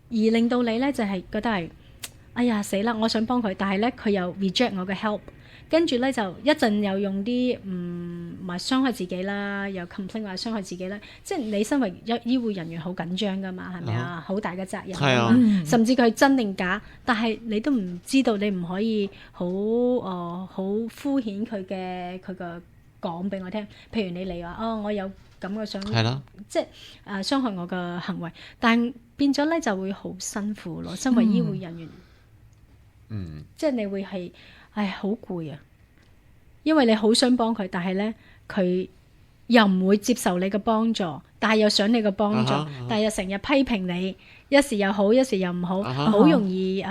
令到你咧就係覺得係。哎呀死啦！我想幫佢，但係咧佢又 reject 我嘅 help，跟住咧就一陣又用啲咪傷害自己啦，又 complain 話傷害自己啦。即係你身為醫護人員好緊張噶嘛，係咪啊？好大嘅責任啊嘛，甚至佢真定假，但係你都唔知道，你唔可以好敷衍佢嘅講俾我聽。譬如你嚟話我有咁嘅想，即係傷害我嘅行為，但變咗咧就會好辛苦咯。身為醫護人員。即係你會係好攰啊，因為你好想幫佢，但係咧佢又唔會接受你嘅幫助，但係又想你嘅幫助，但係又成日批評你，一時又好，一時又唔好，好容易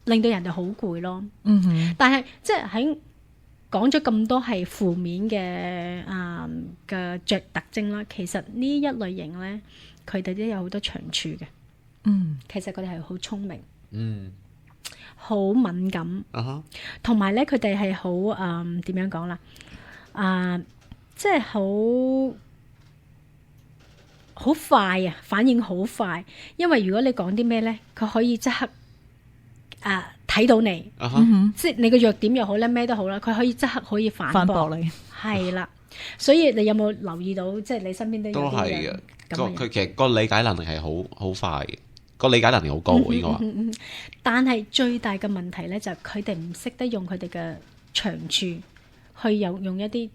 令到人哋好攰咯。但係即係喺講咗咁多係負面嘅特徵啦，其實呢一類型咧，佢哋都有好多長處嘅。其實佢哋係好聰明。好敏感，同埋咧佢哋係好點樣講啦？即係好好快啊，反應好快。因為如果你講啲咩咧，佢可以即刻睇到你，即係你個弱點又好咧，咩都好啦，佢可以即刻可以反駁你。係啦，所以你有冇留意到，即係你身邊都有啲係嘅。佢其實個理解能力係好快嘅，個理解能力好高應該話。但係最大嘅問題咧，就係佢哋唔識得用佢哋嘅長處，去用一啲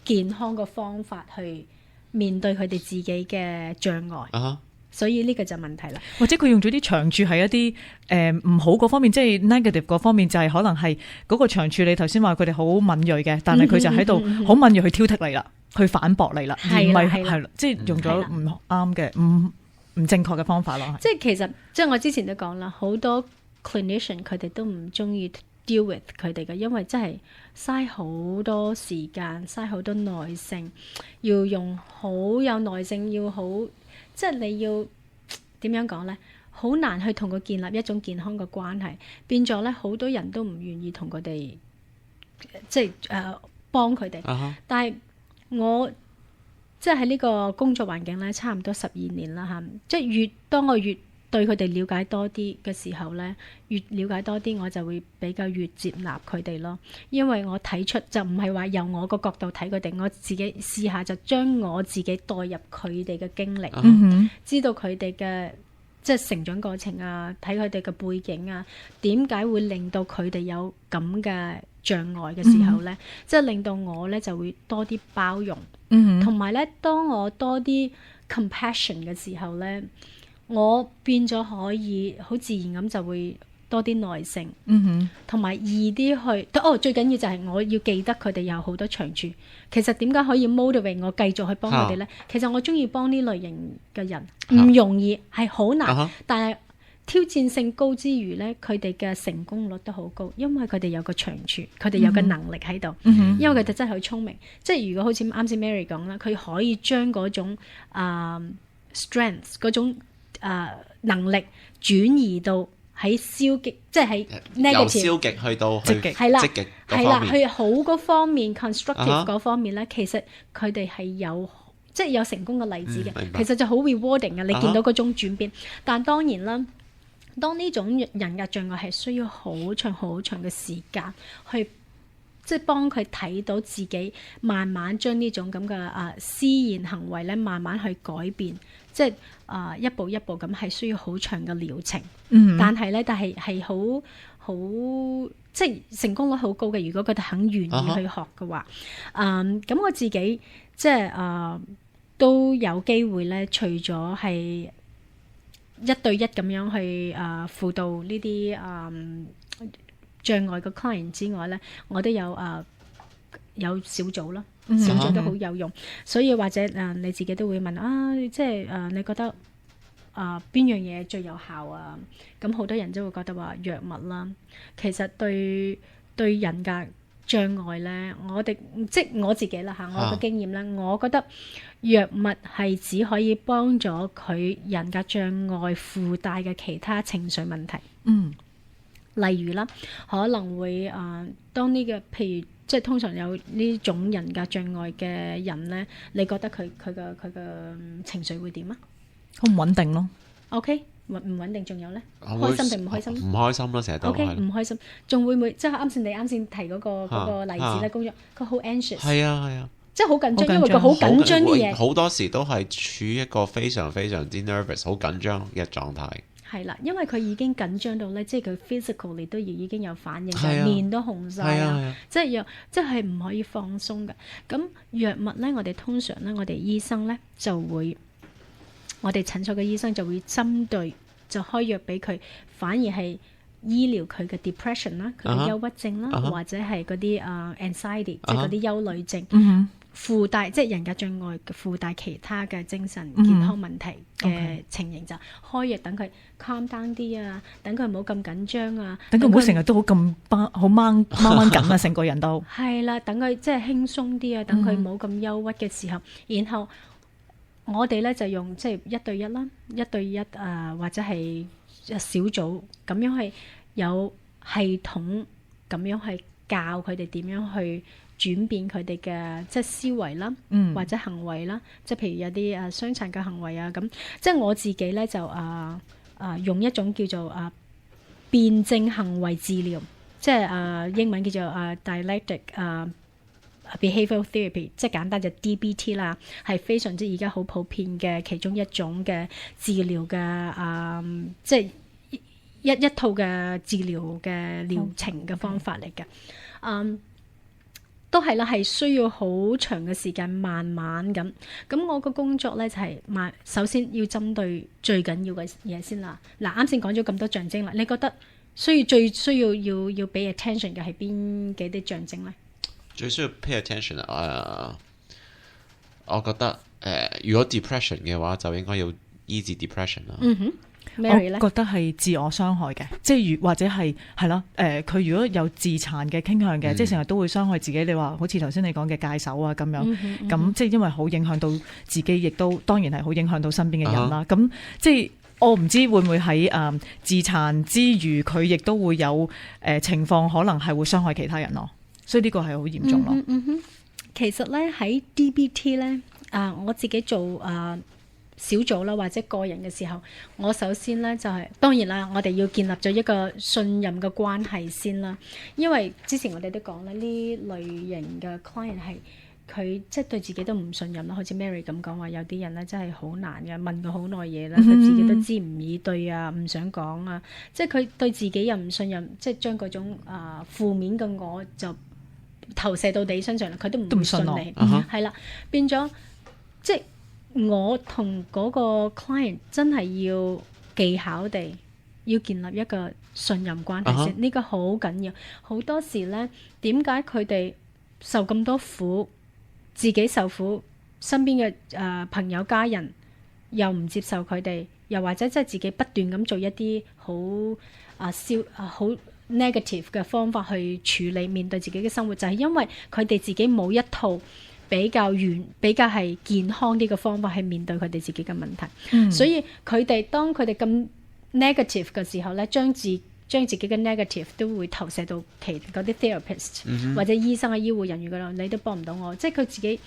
健康嘅方法去面對佢哋自己嘅障礙。所以呢個就問題啦。或者佢用咗啲長處係一啲唔好嗰方面，即係 negative 嗰方面，就係可能係嗰個長處。你頭先話佢哋好敏鋭嘅，但係佢就喺度好敏鋭去挑剔你啦，去反駁你啦，而唔係即係用咗唔啱嘅、唔正確嘅方法咯。即係其實即係我之前都講啦，好多 clinician 佢哋都唔中意 deal with 佢哋嘅，因為真係嘥好多時間，嘥好多耐性，要用好有耐性，要好。即係你要點樣講呢？好難去同佢建立一種健康嘅關係，變咗咧好多人都唔願意同佢哋即係幫佢哋。但係我即係喺呢個工作環境咧，差唔多12年啦嚇。即係當我越對佢哋了解多啲嘅時候咧，越了解多啲，我就會比較越接納佢哋咯。因為我睇出就唔係話由我個角度睇佢哋，我自己試下就將我自己代入佢哋嘅經歷，知道佢哋嘅即係成長過程啊，睇佢哋嘅背景啊，點解會令到佢哋有咁嘅障礙嘅時候咧，即係令到我咧就會多啲包容，同埋咧當我多啲 compassion 嘅時候咧。我變咗可以好自然咁就會多啲耐性，同埋易啲去。最緊要就係我要記得佢哋有好多長處。其實點解可以 motivate 我繼續去幫佢哋呢？其實我中意幫呢類型嘅人，唔容易，係好難，但係挑戰性高之餘呢，佢哋嘅成功率都好高，因為佢哋有個長處，佢哋有個能力喺度，因為佢哋真係好聰明。即係如果好似啱先 Mary 講啦，佢可以將嗰種strength 嗰種能力轉移到喺消極，即係喺 negative 由消極去到積極，積極係啦，去好嗰方面 constructive 嗰方面咧，其實佢哋係有即係有成功嘅例子嘅，其實就好 rewarding 嘅。你見到嗰種轉變，但當然啦，當呢種人格障礙係需要好長好長嘅時間去。即係幫佢睇到自己，慢慢將呢種咁嘅思言行為咧，慢慢去改變。即係一步一步咁，係需要好長嘅療程。但係咧，係好即係成功率好高嘅。如果佢哋肯願意去學嘅話，咁我自己即係都有機會咧，除咗係一對一咁樣去輔導呢啲障礙嘅 client 之外咧，我都有小組啦，小組都好有用。所以或者你自己都會問即係你覺得邊樣嘢最有效啊？咁好多人都會覺得話藥物啦。其實對人格障礙咧，即係我自己啦嚇，我嘅經驗咧，我覺得藥物係只可以幫助佢人格障礙附帶嘅其他情緒問題。例如啦，可能會當呢個譬如即係通常有呢種人格障礙嘅人咧，你覺得佢嘅情緒會點啊？好唔穩定咯。OK， 唔穩定，仲有咧？開心定唔開心？唔開心咯，成日都 OK， 唔開心，仲會唔會即係你啱先提嗰個例子咧？工作佢好 anxious， 係啊，即係好緊張，因為佢好緊張啲嘢，好多時都係處於一個非常非常之 nervous， 好緊張嘅狀態。係啦，因為佢已經緊張到咧，即係佢 physically 都已經有反應，面都紅晒啦，即係唔可以放鬆嘅。咁藥物咧，我哋通常咧，我哋醫生咧就會，我哋診所嘅醫生就會針對就開藥俾佢，反而係醫療佢嘅 depression 啦，佢嘅憂鬱症啦，或者係嗰啲anxiety，即係嗰啲憂慮症。附帶即係人格障礙附帶其他嘅精神健康問題嘅情形，就開藥等佢 calm down 啲啊，等佢唔好咁緊張啊，等佢唔好成日都好咁好掹緊啊，成個人都係啦，等佢即係輕鬆啲啊，等佢唔好咁憂鬱嘅時候，然後我哋咧就用即係一對一啦，一對一或者係小組咁樣係有系統咁樣係教佢哋點樣去轉變佢哋嘅即係思維啦，或者行為啦，即係譬如有啲傷殘嘅行為啊咁。即係我自己咧就用一種叫做辯證行為治療，即係英文叫做dialectic behavioral therapy， 即係簡單就 DBT 啦，係非常之而家好普遍嘅其中一種嘅治療嘅即係一套嘅治療嘅療程嘅方法嚟嘅。都係啦，係需要好長嘅時間，慢慢咁。咁我個工作咧就係首先要針對最緊要嘅嘢先啦。嗱，啱先講咗咁多象徵啦，你覺得最需要俾 attention 嘅係邊幾啲象徵咧？最需要 pay attention 我覺得如果 depression 嘅話，就應該要醫治 depression 啦。Mary 我覺得係自我傷害嘅，即係或者係咯，佢如果有自殘嘅傾向嘅，即係成日都會傷害自己。你話好似頭先你講嘅戒手啊咁樣，咁即係因為好影響到自己，亦都當然係好影響到身邊嘅人啦。咁即係我唔知會唔會喺自殘之餘，佢亦都會有情況，可能係會傷害其他人咯。所以呢個係好嚴重咯。其實咧喺 DBT 咧，我自己做小組啦，或者個人嘅時候，我首先咧就係當然啦，我哋要建立咗一個信任嘅關係先啦。因為之前我哋都講咧，呢類型嘅 client 係佢即係對自己都唔信任啦。好似 Mary 咁講話，有啲人咧真係好難嘅，問佢好耐嘢啦，佢自己都知唔以對啊，唔想講啊，即係佢對自己又唔信任，即係將嗰種負面嘅我就投射到你身上啦，佢都唔會信你，係啦，變咗即係。我同嗰個 client 真係要技巧地要建立一個信任關係先，呢個好緊要。好多時呢，點解佢哋受咁多苦，自己受苦，身邊嘅朋友家人又唔接受佢哋，又或者即係自己不斷咁做一啲好 negative 嘅方法去處理面對自己嘅生活，就係因為佢哋自己冇一套比較係健康啲嘅方法去面對佢哋自己嘅問題，所以當佢哋咁 negative 嘅時候咧，將自己嘅 negative 都會投射到嗰啲 therapist 或者醫生啊、醫護人員嗰度，你都幫唔到我，即係佢自己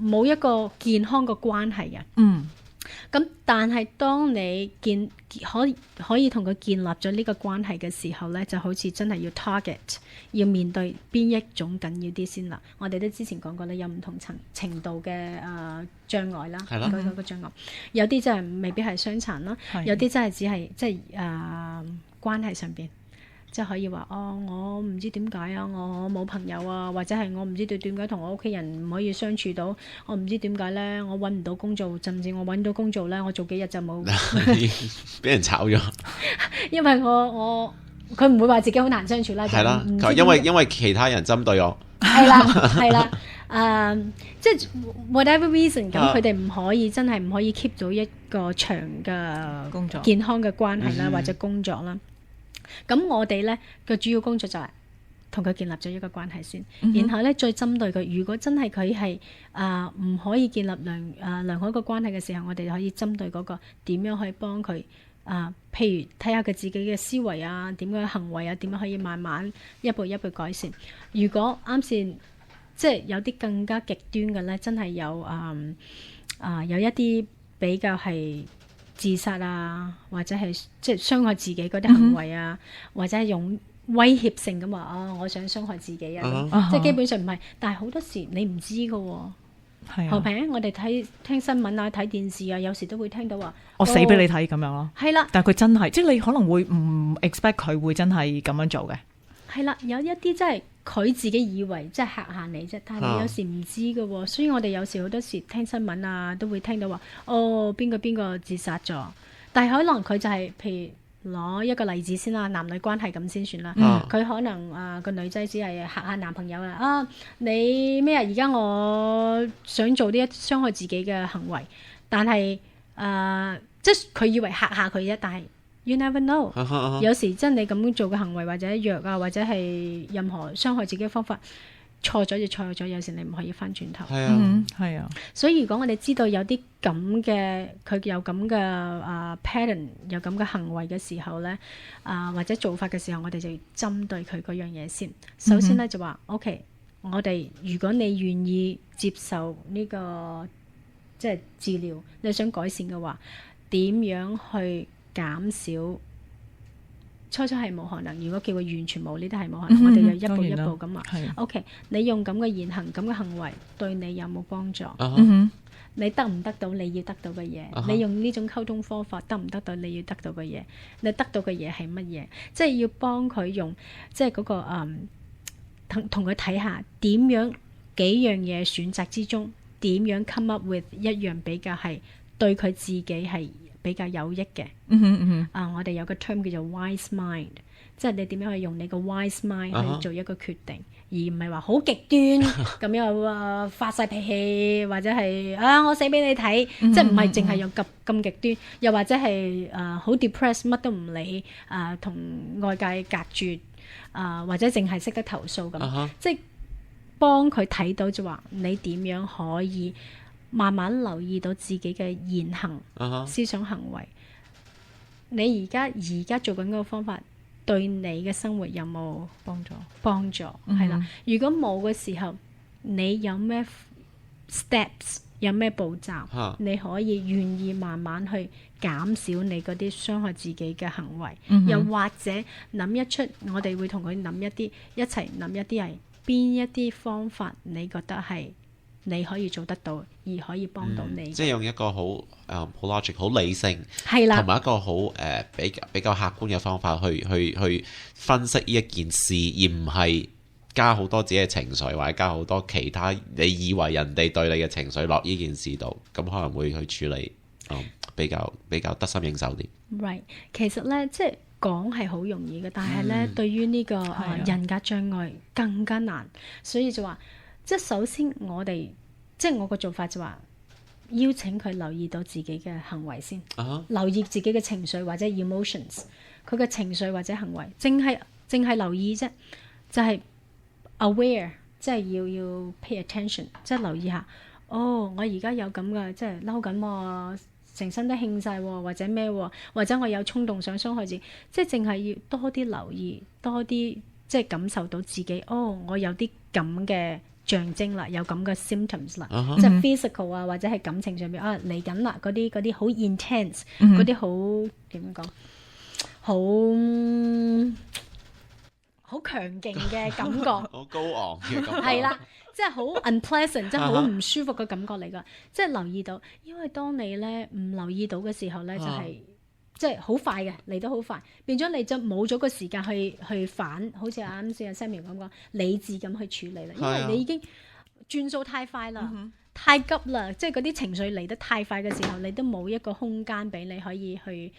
冇一個健康嘅關係嘅。咁但係當你可以同佢建立咗呢個關係嘅時候咧，就好似真係要 target， 要面對邊一種緊要啲先啦。我哋都之前講過咧，有唔同程度嘅障礙啦，嗰個障礙，有啲真係未必係傷殘啦，有啲真係只係即係關係上邊。即係可以話我唔知點解啊，我冇朋友啊，或者係我唔知道點解同我屋企人唔可以相處到，我唔知點解咧，我揾唔到工做，甚至我揾到工做咧，我做幾日就冇，俾人炒咗。因為佢唔會話自己好難相處啦。係啦，因為其他人針對我。係啦，即係 whatever reason， 咁佢哋唔可以真係唔可以 keep 到一個長嘅工作、健康嘅關係啦，或者工作啦。咁我哋咧個主要工作就係同佢建立咗一個關係先，然後咧再針對佢。如果真係佢係唔可以建立良好一個關係嘅時候，我哋可以針對嗰個點樣可以幫佢譬如睇下佢自己嘅思維啊，點樣行為啊，點樣可以慢慢一步一步改善。如果啱先即係有啲更加極端嘅咧，真係有有一啲比較係自殺啊，或者係即係傷害自己嗰啲行為啊，或者係用威脅性咁話我想傷害自己啊，即係基本上唔係。但係好多時你唔知㗎喎，後平我哋聽新聞啊、睇電視啊，有時都會聽到話我死俾你睇咁樣咯。係啦，但係佢真係即係你可能會唔 expect 佢會真係咁樣做嘅。係啦，有一啲真係佢自己以為即係嚇下你啫，但係你有時唔知㗎喎，所以我哋有時好多時聽新聞啊，都會聽到話邊個自殺咗，但係可能佢就係譬如攞一個例子先啦，男女關係咁先算啦。佢可能個女仔只係嚇下男朋友啦，你咩啊？而家我想做啲傷害自己嘅行為，但係即係佢以為嚇下佢啫，但係You never know，有時真你咁做嘅行為或者藥啊，或者係任何傷害自己嘅方法，錯咗就錯咗，有時你唔可以翻轉頭。係啊，嗯，係啊，所以如果我哋知道有啲咁嘅佢有咁嘅pattern 有咁嘅行為嘅時候咧或者做法嘅時候，我哋就要針對佢嗰樣嘢先。首先咧就話 OK， 我哋如果你願意接受呢個即係治療，你想改善嘅話，點樣去減少？初初係冇可能，如果叫佢完全冇呢啲係冇可能，我哋要一步一步咁話。OK， 你用咁嘅言行、咁嘅行為對你有冇幫助？你得唔得到你要得到嘅嘢？你用呢種溝通方法得唔得到你要得到嘅嘢？你得到嘅嘢係乜嘢？即係要幫佢用，即係嗰個同佢睇下點樣幾樣嘢選擇之中，點樣 come up with 一樣比較係對佢自己係比較有益嘅。我哋有個 term 叫做 wise mind， 即係你點樣去用你個 wise mind 去做一個決定，而唔係話好極端咁樣發晒脾氣，或者係我死俾你睇，即係唔係淨係用咁極端，又或者係好 depressed 乜都唔理，同外界隔絕，或者淨係識得投訴咁，即係幫佢睇到就話你點樣可以慢慢留意到自己嘅言行、思想行為。你而家做緊嗰個方法對你嘅生活有冇幫助？係啦，如果冇嘅時候，你有咩 steps， 有咩步驟，你可以願意慢慢去減少你嗰啲傷害自己嘅行為，又或者諗一出，我哋會同佢諗一齊諗一啲係邊一啲方法，你覺得係你可以做得到，而可以幫到你。即係用一個好logic、好理性，係啦，同埋一個好比較客觀嘅方法去分析呢一件事，而唔係加好多自己嘅情緒，或者加好多其他你以為人哋對你嘅情緒落呢件事度，咁可能會去處理比較得心應手啲。Right， 其實咧即係講係好容易嘅，但係咧對於呢個人格障礙更加難，所以就話。即係首先我哋即係我個做法就話邀請佢留意到自己嘅行為先，留意自己嘅情緒或者 emotions， 佢嘅情緒或者行為，淨係留意啫，就係 aware， 即係要 pay attention， 即係留意下，我而家有咁嘅，即係嬲緊喎，成身都興晒喎，或者咩喎，或者我有衝動想傷害自己，即係淨係要多啲留意，多啲即係感受到自己，我有啲咁嘅象徵啦，有咁嘅 symptoms 啦，即係 physical 或者係感情上面嚟緊啦，嗰啲好 intense， 嗰啲好點講，好強勁嘅感覺，好高昂嘅感覺，係啦，即係好 unpleasant， 即係好唔舒服嘅感覺嚟㗎。即係留意到，因為當你咧唔留意到嘅時候咧，就係即係好快嘅嚟得好快，變咗你就冇咗個時間去反，好似啱先阿 Samuel 咁講，理智咁去處理啦。因為你已經轉數太快啦，太急啦，即係嗰啲情緒嚟得太快嘅時候，你都冇一個空間俾你可以去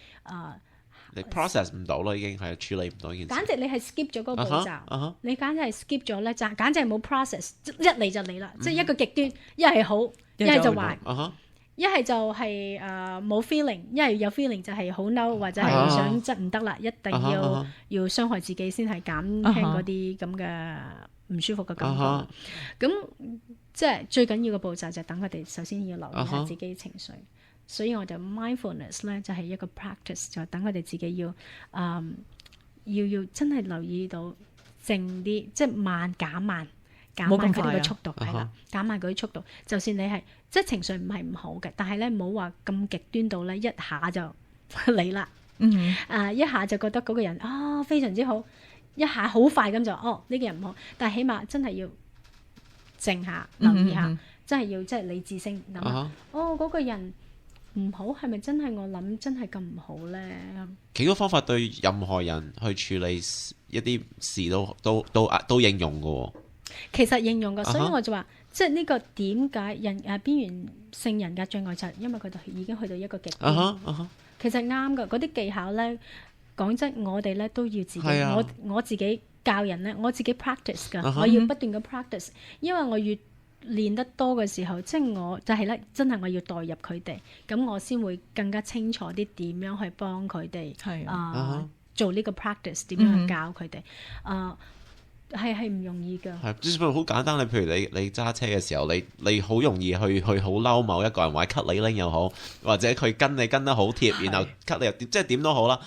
你 process 唔到啦，已經係處理唔到呢件事。簡直你係 skip 咗嗰個步驟，你簡直係 skip 咗咧，就簡直係冇 process， 一嚟就嚟啦，即係一個極端，一係好，一係就壞。一係就係冇 feeling， 一係有 feeling 就係好嬲，或者係想即唔得啦，一定要傷害自己先係減輕嗰啲咁嘅唔舒服嘅感覺。咁即係最緊要嘅步驟就係等佢哋首先要留意下自己嘅情緒。所以我就 mindfulness 咧就係一個 practice， 就等佢哋自己要真係留意到靜啲，即係減慢佢哋嘅速度，係啦，減慢佢啲速度。就算你係即係情緒唔係唔好嘅，但係咧冇話咁極端到咧一下就嚟啦。一下就覺得嗰個人非常之好，一下好快咁就呢個人唔好，但係起碼真係要靜下留意下，真係要即係理智性諗下，嗰個人唔好係咪真係我諗真係咁唔好咧？幾個方法對任何人去處理一啲事都應用嘅喎。其實應用嘅，所以我就話，即係呢個點解邊緣性人格障礙就係因為佢哋已經去到一個極端。其實啱嘅，嗰啲技巧咧，講真，我哋咧都要自己，我自己教人咧，我自己 practice 㗎，我要不斷嘅 practice，因為我越練得多嘅時候，即係我就係咧，真係我要代入佢哋，咁我先會更加清楚啲點樣去幫佢哋做呢個 practice， 點樣去教佢哋係唔容易㗎。係，即係好簡單。你譬如你揸車嘅時候，你好容易去好嬲某一個人，或者 cut 你拎又好，或者佢跟你跟得好貼，然後 cut 你又點，即係點都好啦。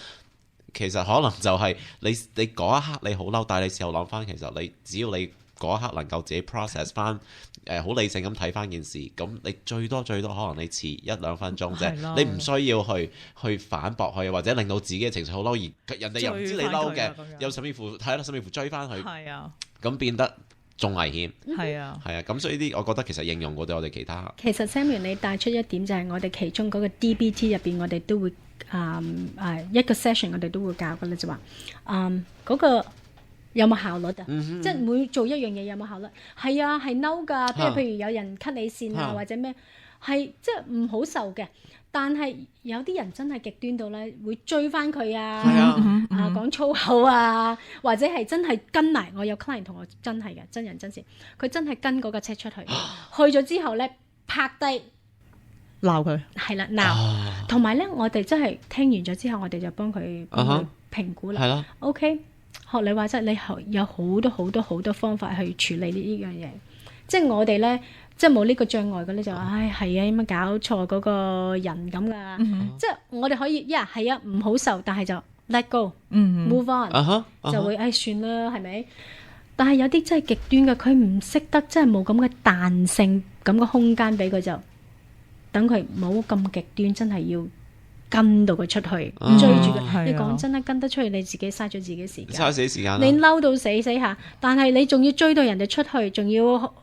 其實可能就係你嗰一刻你好嬲，但係你事後諗翻，其實你只要你嗰一刻能夠自己 process 翻，好理性咁睇翻件事，咁你最多可能你遲1-2分鐘啫，你唔需要去反駁佢，或者令到自己嘅情緒好嬲，而人哋又唔知你嬲嘅，又甚至乎追翻佢，係啊，咁變得仲危險。係啊，咁所以呢啲我覺得其實應用過對我哋其他。其實 Samuel 你帶出一點就係我哋其中嗰個 DBT 入邊，我哋都會一個 session 我哋都會教嘅咧，就話嗰個有冇效率啊？即係每做一樣嘢有冇效率？係啊，係嬲㗎。譬如有人 cut 你線啊，或者咩係即係唔好受嘅。但係有啲人真係極端到咧，會追翻佢啊，講粗口啊，或者係真係跟埋。我有 client 同我真係嘅真人真事，佢真係跟嗰架車出去，去咗之後咧拍低鬧佢，係啦鬧。同埋咧，我哋真係聽完咗之後，我哋就幫佢評估啦。係啦 ，OK， 學你話齋，你有好多方法去處理呢樣嘢。即係我哋咧，即係冇呢個障礙嘅咧，就話係啊，有乜搞錯嗰個人咁噶？即係我哋可以係啊，唔好受，但係就 let go，move on，就會算啦，係咪？但係有啲真係極端嘅，佢唔識得，真係冇咁嘅彈性，咁嘅空間俾佢，就等佢冇咁極端，真係要跟到佢出去，追住佢。你講真啦，跟得出去，你自己嘥咗自己時間，嘥死時間。你嬲到死下，但係你仲要追到人哋出去，仲要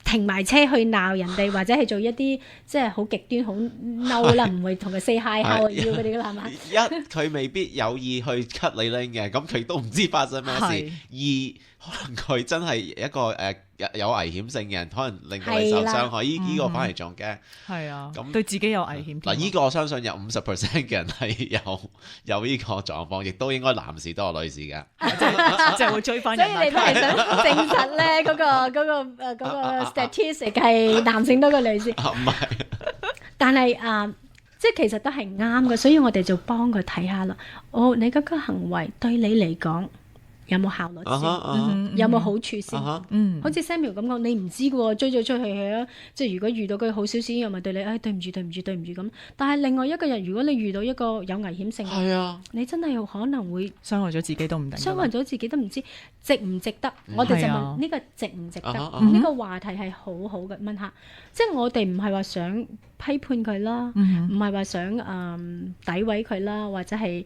停埋車去鬧人哋，或者係做一啲即係好極端、好嬲啦，唔會同佢 say hi 要嗰啲啦，係嘛？一佢未必有意去 cut 你拎嘅，咁佢都唔知發生咩事。二可能佢真係一個有危險性嘅人，可能令到你受傷害。依個反而仲驚。係啊，咁對自己有危險。嗱，依個我相信有50% 嘅人係有呢個狀況，亦都應該男士多過女士嘅，即係會追翻人。所以你都係想證實咧嗰個 statistic 係男性多過女士。唔係，但係即係其實都係啱嘅，所以我哋就幫佢睇下啦。你嗰個行為對你嚟講有冇效率先？有冇好處先？好似 Samuel 咁講，你唔知嘅喎，追咗出去啊！即係如果遇到佢好少少，又咪對你對唔住咁。但係另外一個人，如果你遇到一個有危險性嘅，你真係有可能會傷害咗自己都唔定。傷害咗自己都唔知值唔值得。我哋就問呢個值唔值得？呢個話題係好好嘅，問下。即係我哋唔係話想批判佢啦，唔係話想詆毀佢啦，或者係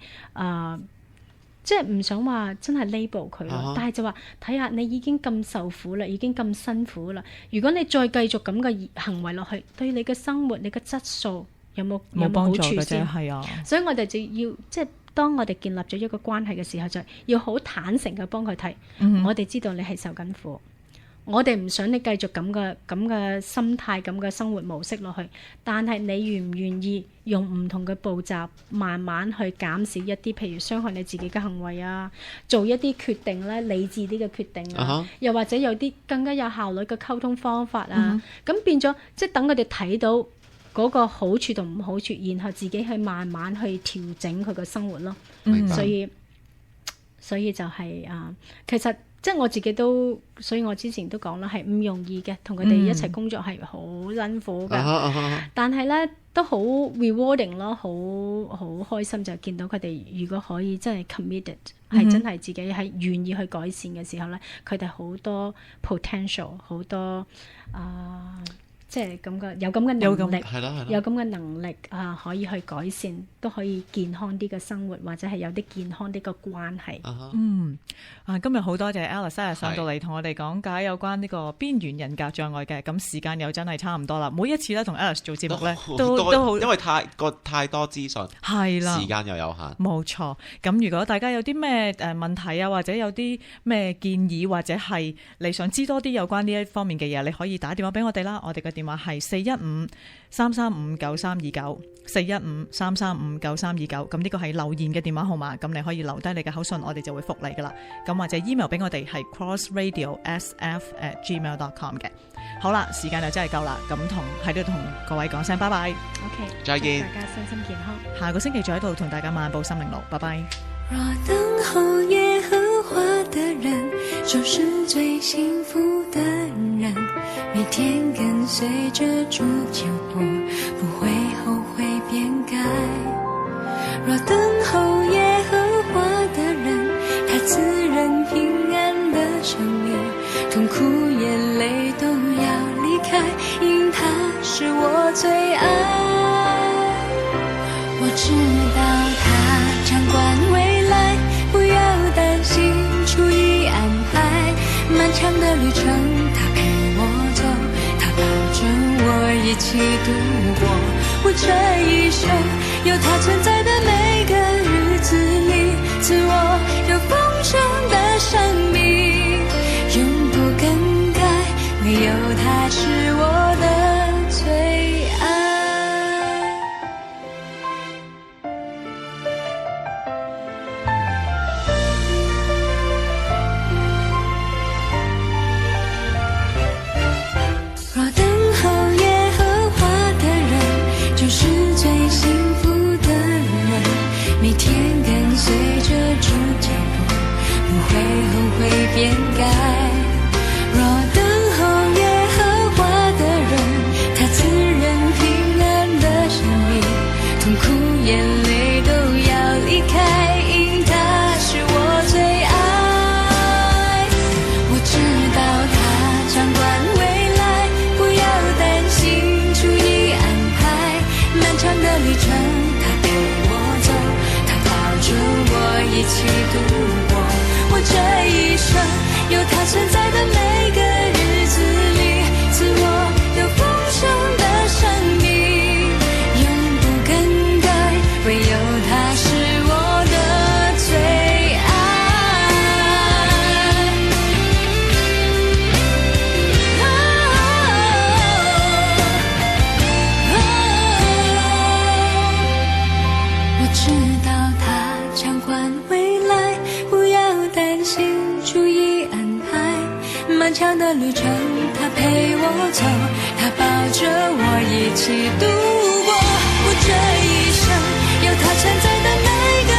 即係唔想話真係 label 佢咯，但係就話睇下你已經咁受苦啦，已經咁辛苦啦。如果你再繼續咁嘅行為落去，對你嘅生活、你嘅質素有冇好處先？係啊，所以我哋就要即係當我哋建立咗一個關係嘅時候，就要好坦誠嘅幫佢睇。我哋知道你係受緊苦，我哋唔想你繼續咁嘅心態、咁嘅生活模式落去，但係你願唔願意用唔同嘅步驟，慢慢去減少一啲，譬如傷害你自己嘅行為啊，做一啲決定咧，理智啲嘅決定啊，又或者有啲更加有效率嘅溝通方法啊，咁變咗即係等佢哋睇到嗰個好處同唔好處，然後自己去慢慢去調整佢嘅生活咯。所以就係其實。即係我自己都，所以我之前都講啦，係唔容易嘅，同佢哋一齊工作係好辛苦嘅。但係咧都好 rewarding 咯，好開心就見到佢哋如果可以真係 committed，係真係自己係願意去改善嘅時候咧，佢哋好多 potential， 好多即係咁嘅有咁嘅能力，有咁嘅能力可以去改善，都可以健康啲嘅生活，或者係有啲健康啲嘅關係。今日好多謝 Alice 上到嚟同我哋講解有關呢個邊緣人格障礙嘅，咁時間又真係差唔多啦。每一次咧同 Alice 做節目咧，都好，因為太多資訊，係啦，時間又有限。冇錯。咁如果大家有啲咩問題啊，或者有啲咩建議，或者係你想知多啲有關呢一方面嘅嘢，你可以打電話俾我哋啦。我哋嘅電話係415-335-9329，415-335-9329。咁呢個係留言嘅電話號碼，咁你可以留低你嘅口信，我哋就會覆你噶啦。咁或者 email 俾我哋係 crossradiosf@gmail.com 嘅。好啦，時間就真係夠啦，咁喺度同各位講聲拜拜。OK，再見，大家身心健康。下個星期再喺度同大家漫步心靈路，拜拜。若等候耶和華的人，就是最幸福的人，每天跟随着主脚步，不会后悔变改。若等候耶和华的人，他赐人平安的生命，痛苦眼泪都要离开，因他是我最爱。我知道他掌管未来，不要担心，出意安排，漫长的旅程他陪我走，他抱着我一起度过。我这一生有他存在的每个日子里，赐我有丰盛的生命，永不更改，唯有他是我的最爱。若等候耶和华的人，就是最幸福的人，每天跟随着主脚步，不会后悔变改。若等候耶和华的人，他赐人平安的生命，痛苦眼泪都要离开，因他是我最爱。我知道他掌管未来，不要担心，注意安排，漫长的旅程他陪我走，他抱着我一起度过。我这一生有他存在的每个日子里，赐我有丰盛的生命，永不更改，唯有他是我的最爱。我知道他掌管未来，不要担心，注意安排，漫长的旅程他陪我走，他抱着我一起度过。我这一生有他存在的每个